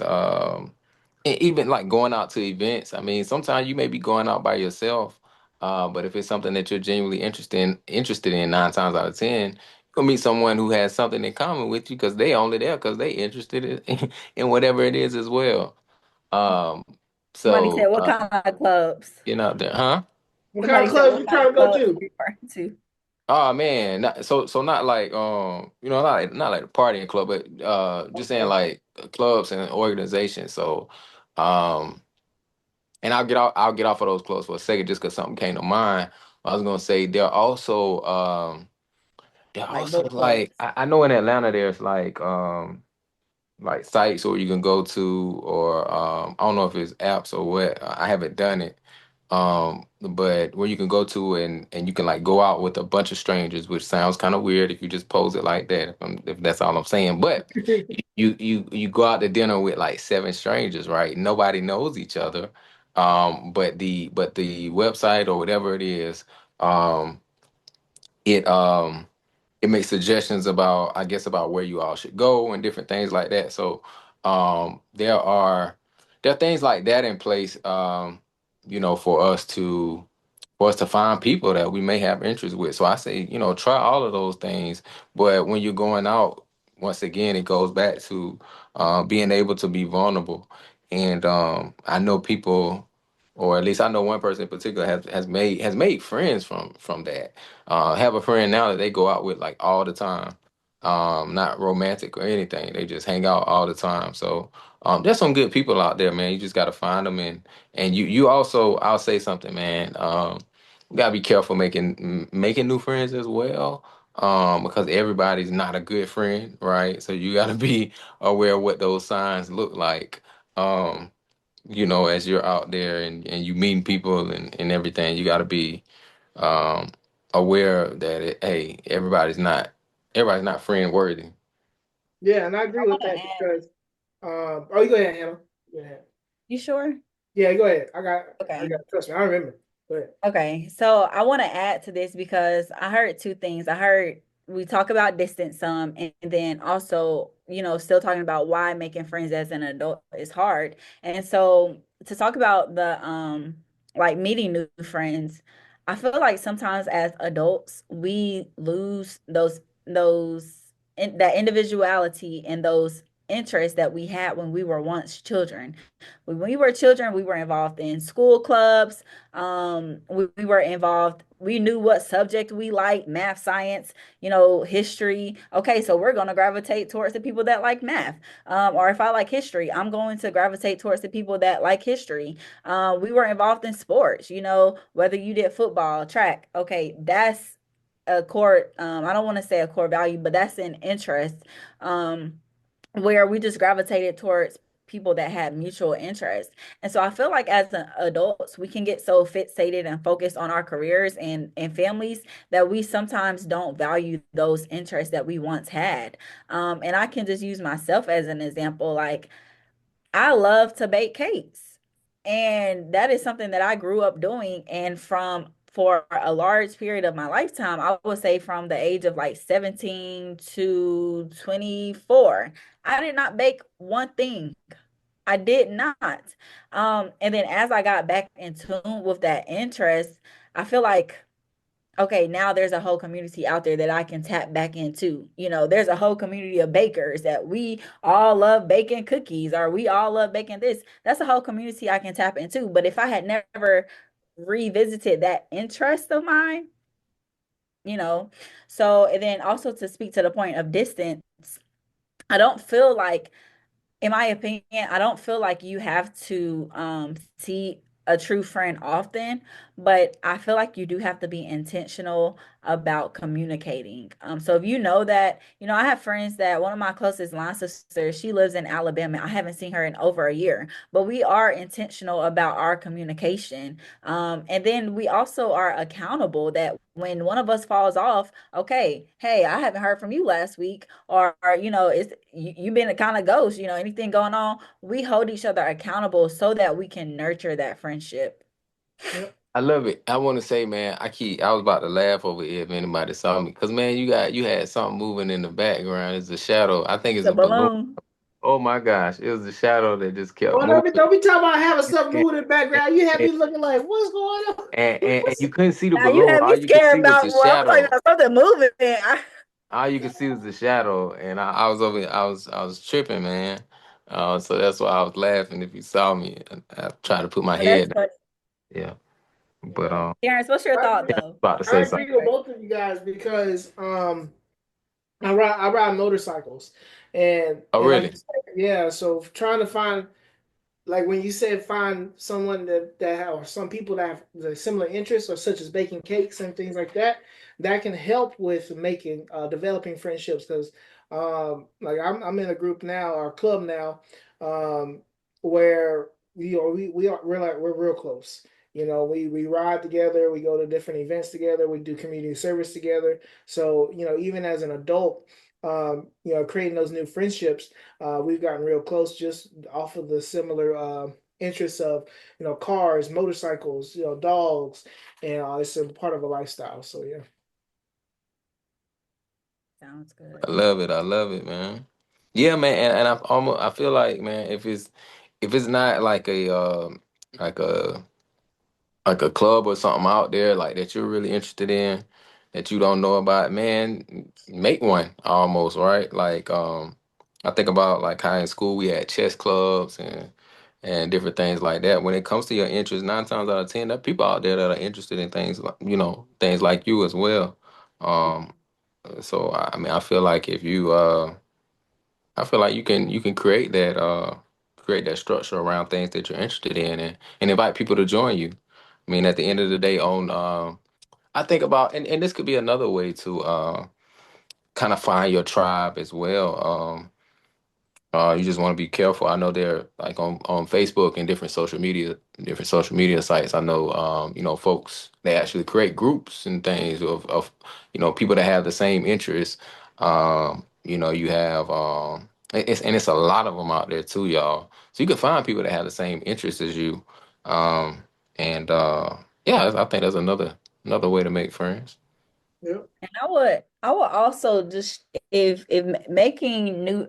even like going out to events. I mean, sometimes you may be going out by yourself, but if it's something that you're genuinely interested in, 9 times out of 10, you'll meet someone who has something in common with you because they only there because they interested in whatever it is as well. Um, somebody said, so what kind of clubs? getting out there, huh? What kind Somebody of said, clubs what you kind trying of to go clubs are to? you referring to? Oh man, so not like not like a partying club, but just saying Okay. like clubs and organizations. So um and I'll get off of those clubs for a second just because something came to mind. I was gonna say they're also Like book like clubs. I know in Atlanta there's like sites where you can go to or I don't know if it's apps or what. I haven't done it. But where you can go to and you can like go out with a bunch of strangers, which sounds kind of weird if you just pose it like that, if that's all I'm saying. But you go out to dinner with like seven strangers, right? Nobody knows each other. But the website or whatever it is, um, it it makes suggestions about, I guess, about where you all should go and different things like that. So there are things like that in place, for us to find people that we may have interest with. So I say, try all of those things. But when you're going out, once again, it goes back to being able to be vulnerable. And I know people, or at least I know one person in particular has made friends from that. Have a friend now that they go out with like all the time. Not romantic or anything. They just hang out all the time. So there's some good people out there, man. You just gotta find them, and you also, I'll say something, man. You gotta be careful making new friends as well. Because everybody's not a good friend, right? So you gotta be aware of what those signs look like. Um, as you're out there and you meeting people and everything, you got to be um, aware that hey, everybody's not friend worthy. Yeah, and I I agree with want to that add. because oh, you go ahead, Hannah. Go ahead. You sure? Yeah, go ahead. I got Okay. trust me, I remember. Go ahead. Okay, so I want to add to this because I heard two things. I heard we talk about distance some, and then also, still talking about why making friends as an adult is hard. And so to talk about the like meeting new friends, I feel like sometimes as adults we lose that individuality and those interests that we had when we were once children. When we were children, we were involved in school clubs, we were involved, we knew what subject we liked, math, science, history. Okay, so we're going to gravitate towards the people that like math. Or if I like history, I'm going to gravitate towards the people that like history. We were involved in sports, whether you did football, track. Okay, that's a core, I don't want to say a core value, but that's an interest. Where we just gravitated towards people that had mutual interest. And so I feel like as adults, we can get so fixated and focused on our careers and families that we sometimes don't value those interests that we once had. And I can just use myself as an example. Like, I love to bake cakes. And that is something that I grew up doing. And for a large period of my lifetime, I would say from the age of like 17 to 24, I did not bake one thing. I did not. And then as I got back in tune with that interest, I feel like okay, now there's a whole community out there that I can tap back into. There's a whole community of bakers that we all love baking cookies or we all love baking this. That's a whole community I can tap into. But if I had never revisited that interest of mine, you know, so and then also to speak to the point of distance, I don't feel like in my opinion, I don't feel like you have to see a true friend often, but I feel like you do have to be intentional about communicating. So if you know that, I have friends that one of my closest line sisters, she lives in Alabama. I haven't seen her in over a year, but we are intentional about our communication. And then we also are accountable that when one of us falls off, okay, hey, I haven't heard from you last week, or it's you been a kind of ghost, anything going on. We hold each other accountable so that we can nurture that friendship. Yep. I love it. I want to say, man, I was about to laugh over here if anybody saw me, because man, you had something moving in the background. It's a shadow. I think it's The a balloon. balloon. Oh my gosh, it was a shadow that just kept Well, moving. don't be talking about having stuff And, moving in the background. You have and, me looking like, what's going on? and you couldn't see the Now you balloon. had me All you could scared see was about the what I'm talking shadow. about, something moving. All you could see was the shadow, and I was over. I was tripping, man. So that's why I was laughing. If you saw me, I tried to put my Oh, that's head down. funny. Yeah, but Yeah. Terrence, what's your I thought agree. though? about to I say something. agree with both of you guys because I ride motorcycles Oh, and I'm really? just like, yeah, so trying to find like when you said find someone that have, or some people that have the similar interests or such as baking cakes and things like that, that can help with making developing friendships because like I'm in a group now, our club now, where we're real close. We ride together, we go to different events together, we do community service together. So, even as an adult, creating those new friendships, we've gotten real close just off of the similar interests of, cars, motorcycles, dogs, and it's a part of a lifestyle. So yeah. Sounds I good. love it. I love it, man. Yeah, man, and I feel like, man, if it's not like a like a club or something out there like that you're really interested in that you don't know about, man, make one almost, right? Like I think about like how in school we had chess clubs and different things like that. When it comes to your interests, 9 times out of 10, there are people out there that are interested in things like, things like you as well. Um, so I mean, I feel like you can create that structure around things that you're interested in and invite people to join you. I mean, at the end of the day, I think about and this could be another way to kind of find your tribe as well. You just want to be careful. I know they're like on Facebook and different social media sites. I know, folks, they actually create groups and things of people that have the same interests. You have it's a lot of them out there too, y'all. So you can find people that have the same interests as you. And yeah, I think that's another way to make friends. Yep. And I would also just if making new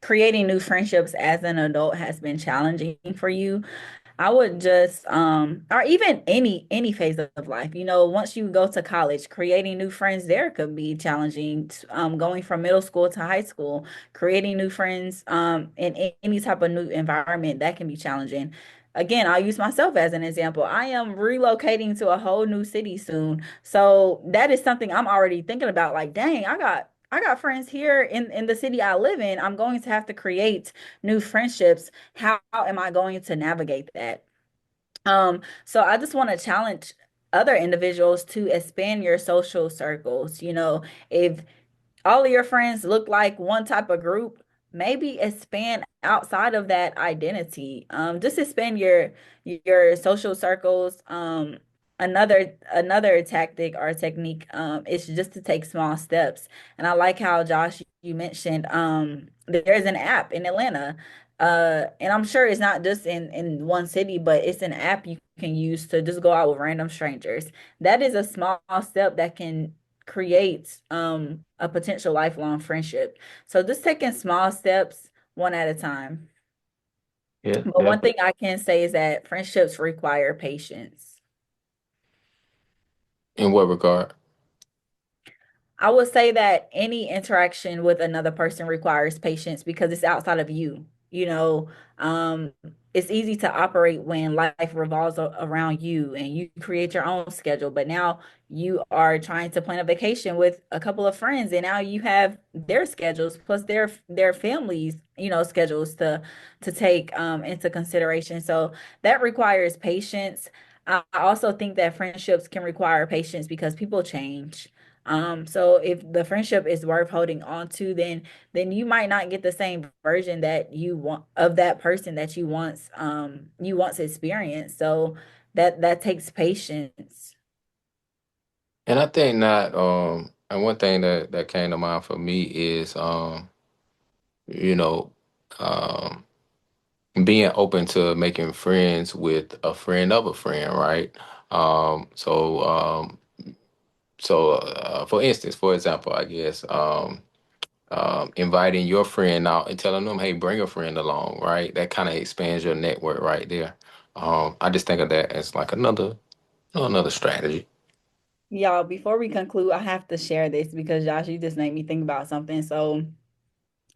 creating new friendships as an adult has been challenging for you, I would just or even any phase of life, once you go to college, creating new friends there could be challenging. Going from middle school to high school, creating new friends in any type of new environment that can be challenging. Again, I'll use myself as an example. I am relocating to a whole new city soon. So that is something I'm already thinking about. Like, dang, I got friends here in the city I live in. I'm going to have to create new friendships. How am I going to navigate that? So I just want to challenge other individuals to expand your social circles. If all of your friends look like one type of group, maybe expand outside of that identity. Just expand your social circles. Another tactic or technique is just to take small steps. And I like how Josh you mentioned there's an app in Atlanta. And I'm sure it's not just in one city, but it's an app you can use to just go out with random strangers. That is a small step that can create a potential lifelong friendship. So just taking small steps one at a time. Yeah, But one thing definitely. I can say is that friendships require patience. In what regard? I would say that any interaction with another person requires patience because it's outside of you. Um, it's easy to operate when life revolves around you and you create your own schedule. But now you are trying to plan a vacation with a couple of friends, and now you have their schedules plus their families, schedules to take into consideration. So that requires patience. I also think that friendships can require patience because people change. So if the friendship is worth holding on to, then you might not get the same version that you want of that person that you once experienced. So that takes patience. And I think not and one thing that came to mind for me is you know, um being open to making friends with a friend of a friend, right? Um so um for instance, for example, I guess inviting your friend out and telling them, hey, bring a friend along, right? That kind of expands your network right there. I just think of that as like another strategy. Y'all, before we conclude, I have to share this because Josh, you just made me think about something. So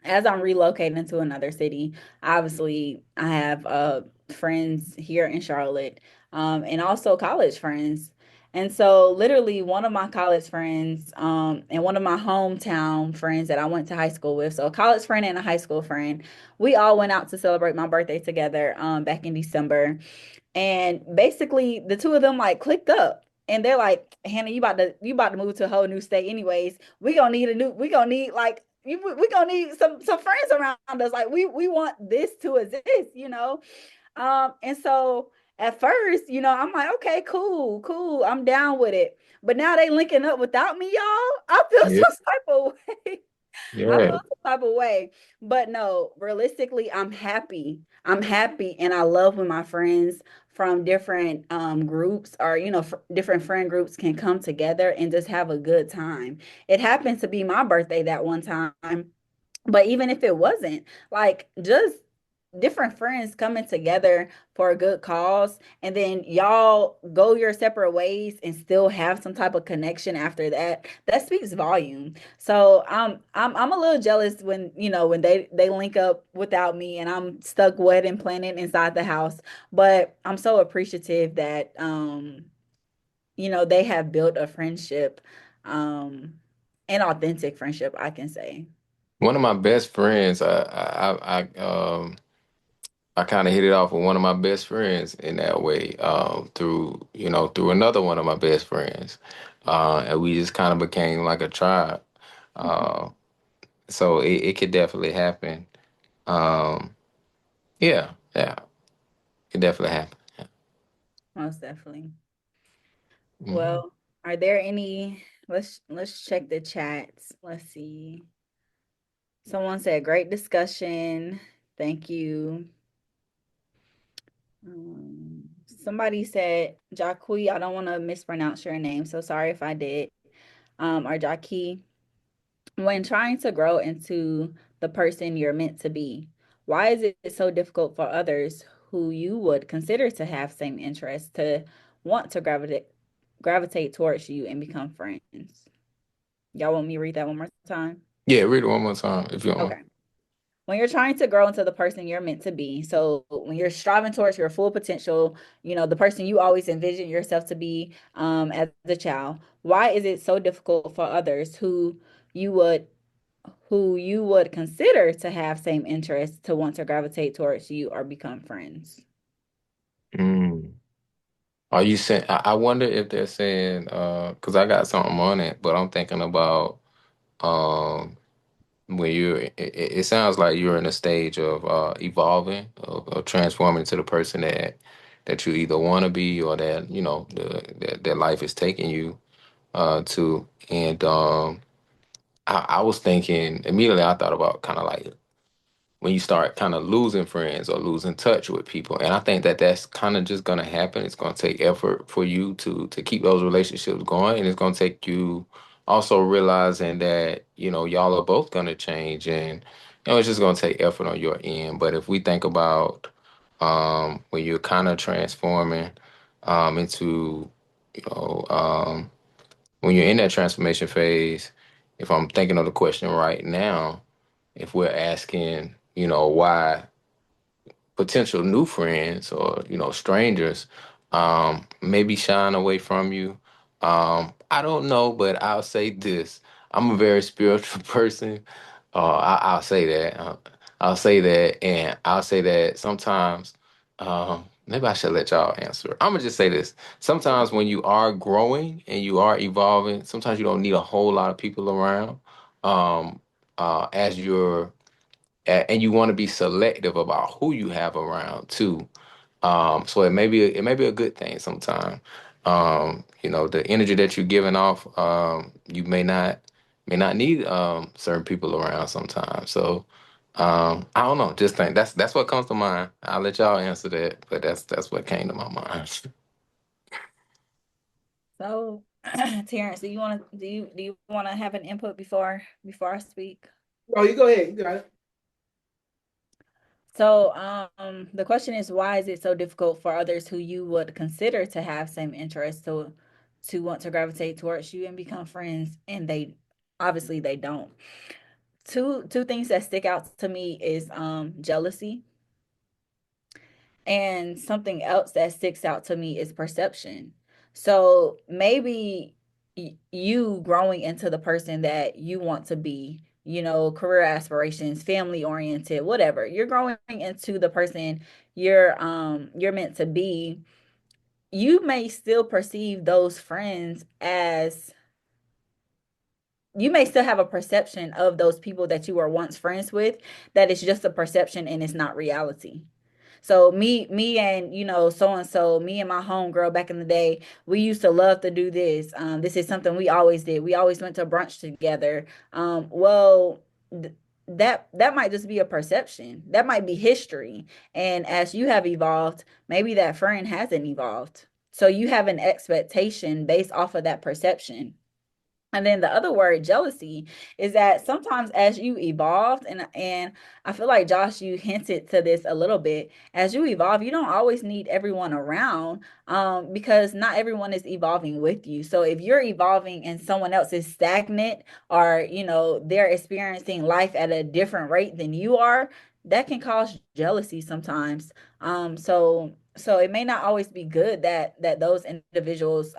as I'm relocating to another city, obviously I have friends here in Charlotte, and also college friends. And so literally one of my college friends, and one of my hometown friends that I went to high school with, so a college friend and a high school friend, we all went out to celebrate my birthday together back in December. And basically the two of them like clicked up. And they're like, Hannah, you about to move to a whole new state anyways. We gonna need like we gonna need some friends around us. Like we want this to exist. And so at first, I'm like, okay, cool, cool, I'm down with it. But now they linking up without me, y'all. I feel Yeah. some type of way. I Yeah. feel some type of way. But no, realistically, I'm happy. I'm happy and I love when my friends from different groups or different friend groups can come together and just have a good time. It happened to be my birthday that one time, but even if it wasn't, like just different friends coming together for a good cause and then y'all go your separate ways and still have some type of connection after that, that speaks volume. So I'm a little jealous when when they link up without me and I'm stuck wedding planning inside the house. But I'm so appreciative that they have built a friendship, um an authentic friendship, I can say. One of my best friends, I kind of hit it off with one of my best friends in that way, through through another one of my best friends, and we just kind of became like a tribe. Uh, so it could definitely happen. Um, yeah, yeah, it definitely happen. Most definitely. Mhm. Well, are there any, let's check the chats. Let's see. Someone said great discussion. Thank you. Somebody said Jacqui, I don't want to mispronounce your name, so sorry if I did. Or Jacqui, when trying to grow into the person you're meant to be, why is it so difficult for others who you would consider to have same interests to want to gravitate towards you and become friends? Y'all want me to read that one more time? Yeah, read it one more time if you don't mind. Okay. When you're trying to grow into the person you're meant to be, so when you're striving towards your full potential, the person you always envision yourself to be as a child, why is it so difficult for others you would who you would consider to have same interests to want to gravitate towards you or become friends? Mm. Are you saying? I wonder if they're saying, because I got something on it, but I'm thinking about um when it sounds like you're in a stage of evolving, of transforming to the person that you either want to be or that that life is taking you to. And I was thinking immediately. I thought about kind of like when you start kind of losing friends or losing touch with people. And I think that that's kind of just going to happen. It's going to take effort for you to keep those relationships going, and it's going to take you also realizing that y'all are both going to change, and it's just going to take effort on your end. But if we think about when you're kind of transforming into you know when you're in that transformation phase, if I'm thinking of the question right now, if we're asking, why potential new friends or, strangers maybe shying away from you. I don't know, but I'll say this. I'm a very spiritual person. I'll say that. I'll say that. And I'll say that sometimes, maybe I should let y'all answer. I'm going to just say this. Sometimes when you are growing and you are evolving, sometimes you don't need a whole lot of people around. Um, as you're and you want to be selective about who you have around too. So it may be a good thing sometime. The energy that you're giving off, you may not need certain people around sometimes. So I don't know. Just think that's what comes to mind. I'll let y'all answer that, but that's what came to my mind. So, Terrence, do you want to have an input before I speak? Oh, you go ahead. You got it. So, the question is, why is it so difficult for others who you would consider to have same interests to want to gravitate towards you and become friends, and they obviously they don't. Two things that stick out to me is jealousy, and something else that sticks out to me is perception. So maybe you growing into the person that you want to be, career aspirations, family oriented, whatever. You're growing into the person you're meant to be. You may still perceive those friends as you may still have a perception of those people that you were once friends with that is just a perception and it's not reality. So me and so and so, me and my homegirl back in the day, we used to love to do this. This is something we always did. We always went to brunch together. Well, that might just be a perception. That might be history. And as you have evolved, maybe that friend hasn't evolved. So you have an expectation based off of that perception. And then the other word, jealousy, is that sometimes as you evolved, and I feel like Josh, you hinted to this a little bit. As you evolve, you don't always need everyone around, because not everyone is evolving with you. So if you're evolving and someone else is stagnant, or they're experiencing life at a different rate than you are, that can cause jealousy sometimes. So it may not always be good that those individuals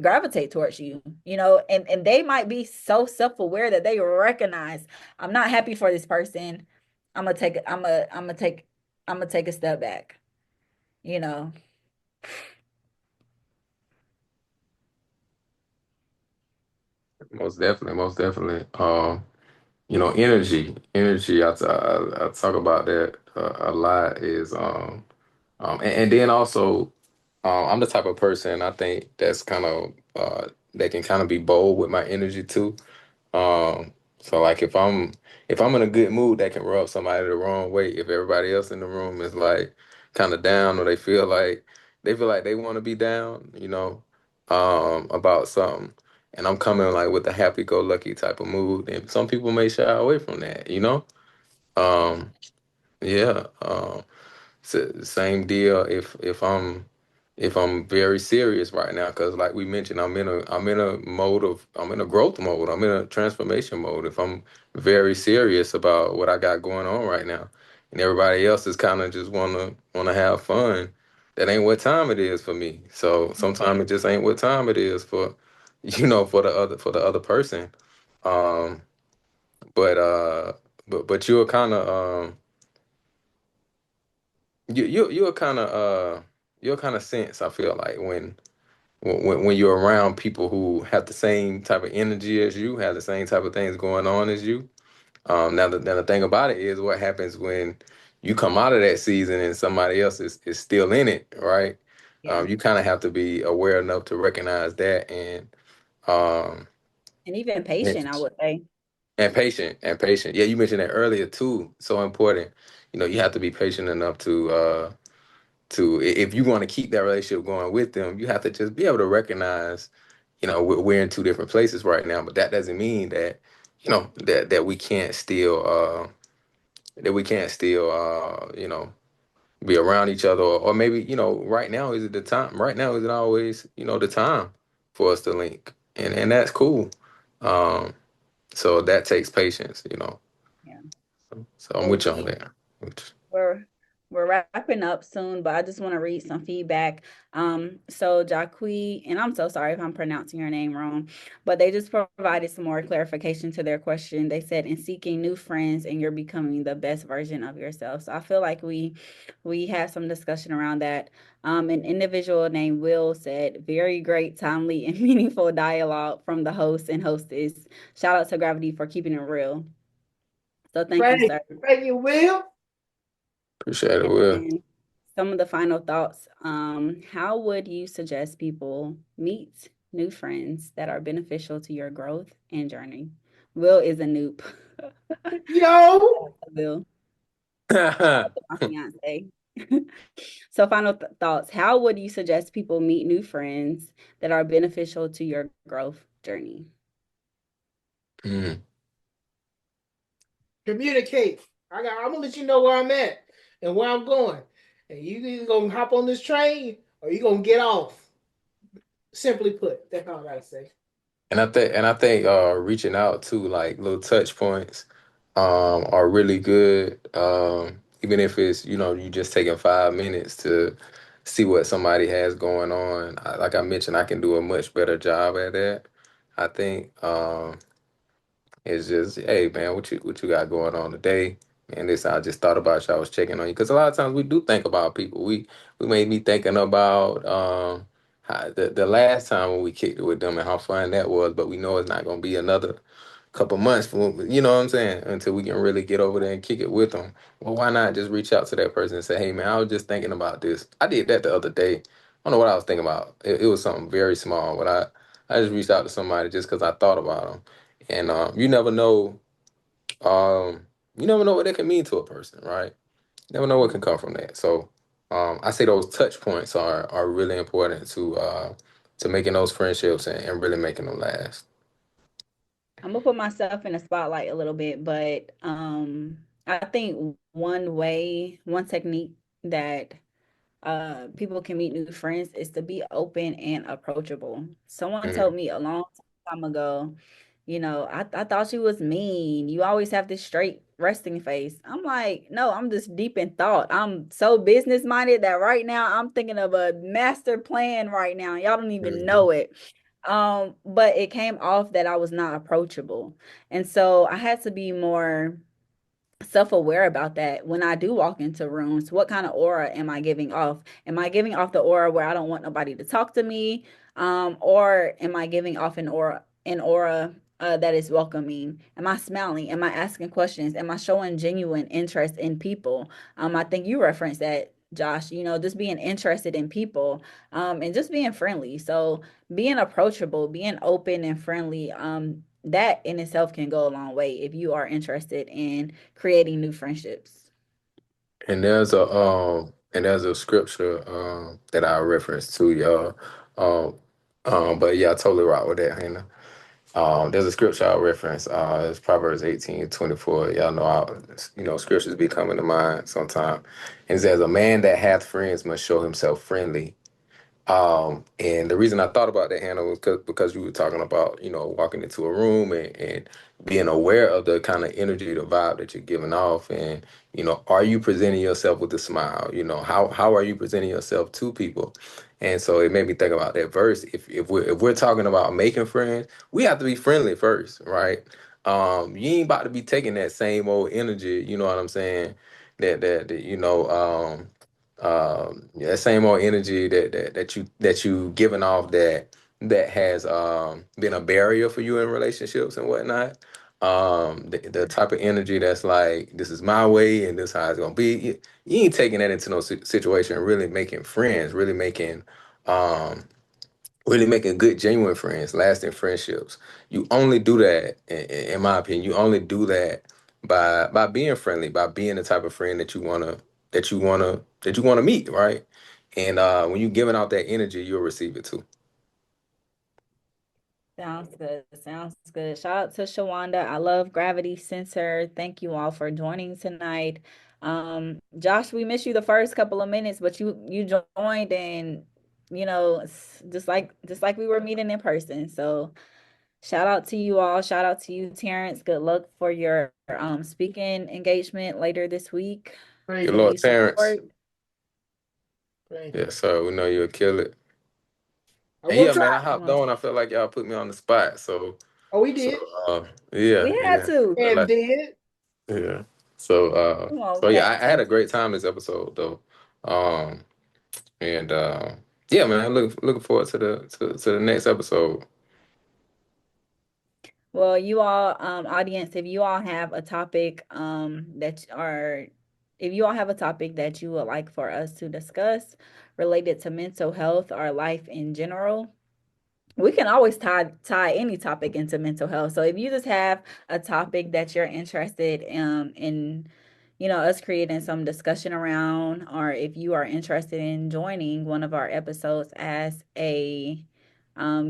gravitate towards you, and they might be so self-aware that they recognize, I'm not happy for this person. I'm gonna take a step back, you know. Most definitely, most definitely. Energy. I talk about that a lot. Is and then also, I'm the type of person I think that's kind of that can kind of be bold with my energy too. So like if I'm in a good mood, that can rub somebody the wrong way. If everybody else in the room is like kind of down, or they feel like they want to be down, about something, and I'm coming like with a happy-go-lucky type of mood, and some people may shy away from that. Um, yeah. Same deal if I'm very serious right now, because like we mentioned, I'm in a growth mode, I'm in a transformation mode. If I'm very serious about what I got going on right now, and everybody else is kind of just wanna have fun, that ain't what time it is for me. So sometimes it just ain't what time it is for for the other person. Um, but you'll kind of sense, I feel like, when you're around people who have the same type of energy as you, have the same type of things going on as you. Now the thing about it is what happens when you come out of that season and somebody else is still in it, right? Yeah. You kind of have to be aware enough to recognize that, um, And even and patient, I would say. patient. Yeah, you mentioned that earlier too. So important. You have to be patient enough if you want to keep that relationship going with them, you have to just be able to recognize, we're in two different places right now, but that doesn't mean that, that we can't still be around each other, or maybe, right now is it the time? Right now is it always, the time for us to link, and that's cool. Um, so that takes patience. Yeah. So I'm So with you on that. we're we're wrapping up soon, but I just want to read some feedback. So Jacqui, and I'm so sorry if I'm pronouncing your name wrong, but they just provided some more clarification to their question. They said, in seeking new friends and you're becoming the best version of yourself. So I feel like we had some discussion around that. An individual named Will said, very great, timely, and meaningful dialogue from the host and hostess. Shout out to Gravity for keeping it real. So thank you, Thank sir. you, thank you, Will. Appreciate it, And Will. then some of the final thoughts. How would you suggest people meet new friends that are beneficial to your growth and journey? Will is a noob. Yo, Will, my fiance. So, final thoughts. How would you suggest people meet new friends that are beneficial to your growth journey? Mm. communicate. I'm gonna let you know where I'm at and where I'm going, and you either gonna hop on this train or you gonna get off. Simply put, that's all I gotta say. And I think reaching out to like little touch points are really good. Even if it's, you just taking 5 minutes to see what somebody has going on. Like I mentioned, I can do a much better job at that. I think it's just, hey man, what you got going on today? And this, I just thought about you. I was checking on you because a lot of times we do think about people. We made me thinking about the last time when we kicked it with them and how fun that was. But we know it's not going to be another. couple months for, you know what I'm saying, until we can really get over there and kick it with them. Well, why not just reach out to that person and say, hey man, I was just thinking about this. I did that the other day. I don't know what I was thinking about. It was something very small, but I just reached out to somebody just because I thought about them. And you never know. You never know what that can mean to a person, right? You never know what can come from that. So I say those touch points are really important to making those friendships and really making them last. I'm gonna put myself in the spotlight a little bit, but I think one technique that people can meet new friends is to be open and approachable. Someone Mhm. told me a long time ago, I thought you was mean. You always have this straight resting face. I'm like, no, I'm just deep in thought. I'm so business minded that right now I'm thinking of a master plan right now. Y'all don't even Mhm. know it. But it came off that I was not approachable. And so I had to be more self-aware about that when I do walk into rooms. What kind of aura am I giving off? Am I giving off the aura where I don't want nobody to talk to me? Or am I giving off an aura that is welcoming? Am I smiling? Am I asking questions? Am I showing genuine interest in people? I think you referenced that, Josh, just being interested in people, and just being friendly. So being approachable, being open and friendly, that in itself can go a long way if you are interested in creating new friendships. And there's a scripture that I reference to y'all. Um, but yeah, I totally rock with that, Hannah. There's a scripture I reference. It's Proverbs 18:24. Y'all know, scriptures be coming to mind sometime. And it says, "A man that hath friends must show himself friendly." And the reason I thought about that, Hannah, was because you were talking about, walking into a room and being aware of the kind of energy, the vibe that you're giving off. And, are you presenting yourself with a smile? How are you presenting yourself to people? And so it made me think about that verse. If we're talking about making friends, we have to be friendly first, right? You ain't about to be taking that same old energy, you know what I'm saying? Yeah, that same old energy that you giving off that has been a barrier for you in relationships and whatnot. The type of energy that's like, this is my way and this is how it's gonna be. You ain't taking that into no situation. Really making friends, um really making good, genuine friends, lasting friendships. You only do that, in my opinion. You only do that by being friendly, by being the type of friend that you wanna meet, right? And when you're giving out that energy, you'll receive it too. Sounds good. Sounds good. Shout out to Shawanda. I love Gravity Sensor. Thank you all for joining tonight. Josh, we missed you the first couple of minutes, but you joined, and it's just like we were meeting in person. So shout out to you all. Shout out to you, Terrence. Good luck for your speaking engagement later this week. Good Thank you. Lord, Please Terrence. support. Thank you. Yes, sir. We know you'll kill it. I And will yeah, try. man, I Come hopped on. on. I felt like y'all put me on the spot. So, Oh, we so did yeah, We had yeah. to. Felt and like, did. yeah. So, Come on, so we yeah, had I had to. a great time this episode though. Um, and yeah, man, looking forward to the next episode. Well, you all, audience, if you all have a topic if you all have a topic that you would like for us to discuss related to mental health or life in general, we can always tie any topic into mental health. So if you just have a topic that you're interested in, us creating some discussion around, or if you are interested in joining one of our episodes as a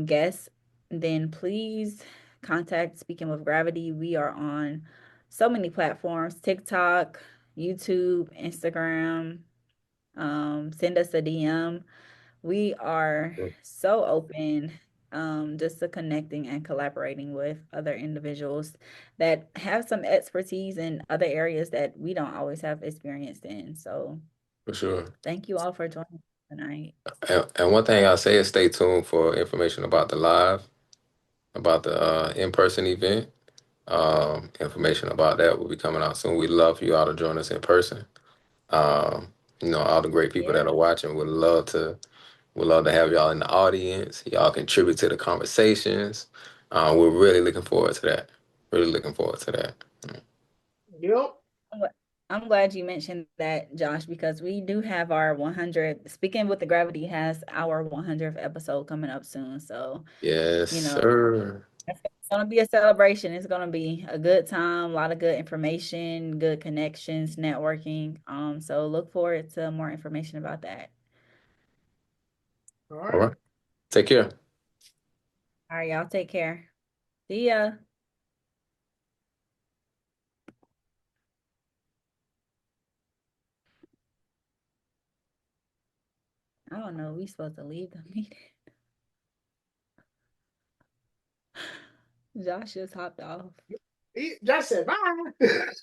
guest, then please contact Speaking with Gravity. We are on so many platforms: TikTok, YouTube, Instagram. Send us a DM. We are so open, just to connecting and collaborating with other individuals that have some expertise in other areas that we don't always have experience in. So For sure. thank you all for joining tonight. And one thing I say is stay tuned for information about the live, about the in-person event. Information about that will be coming out soon. We'd love for you all to join us in person. Um, all the great people that Yeah. are watching would love to have y'all in the audience. Y'all contribute to the conversations. We're really looking forward to that. Really looking forward to that. Yep. I'm glad you mentioned that, Josh, because we do have our 100. Speaking with the Gravity has our 100th episode coming up soon. So, Yes, you know, sir. it's going to be a celebration. It's going to be a good time, a lot of good information, good connections, networking. So look forward to more information about that. All All right. right. Take care. All right, y'all take care. See ya. I don't know. We supposed to leave the meeting. Josh just hopped off. He just said bye.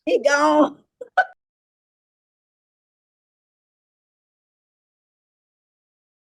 He gone.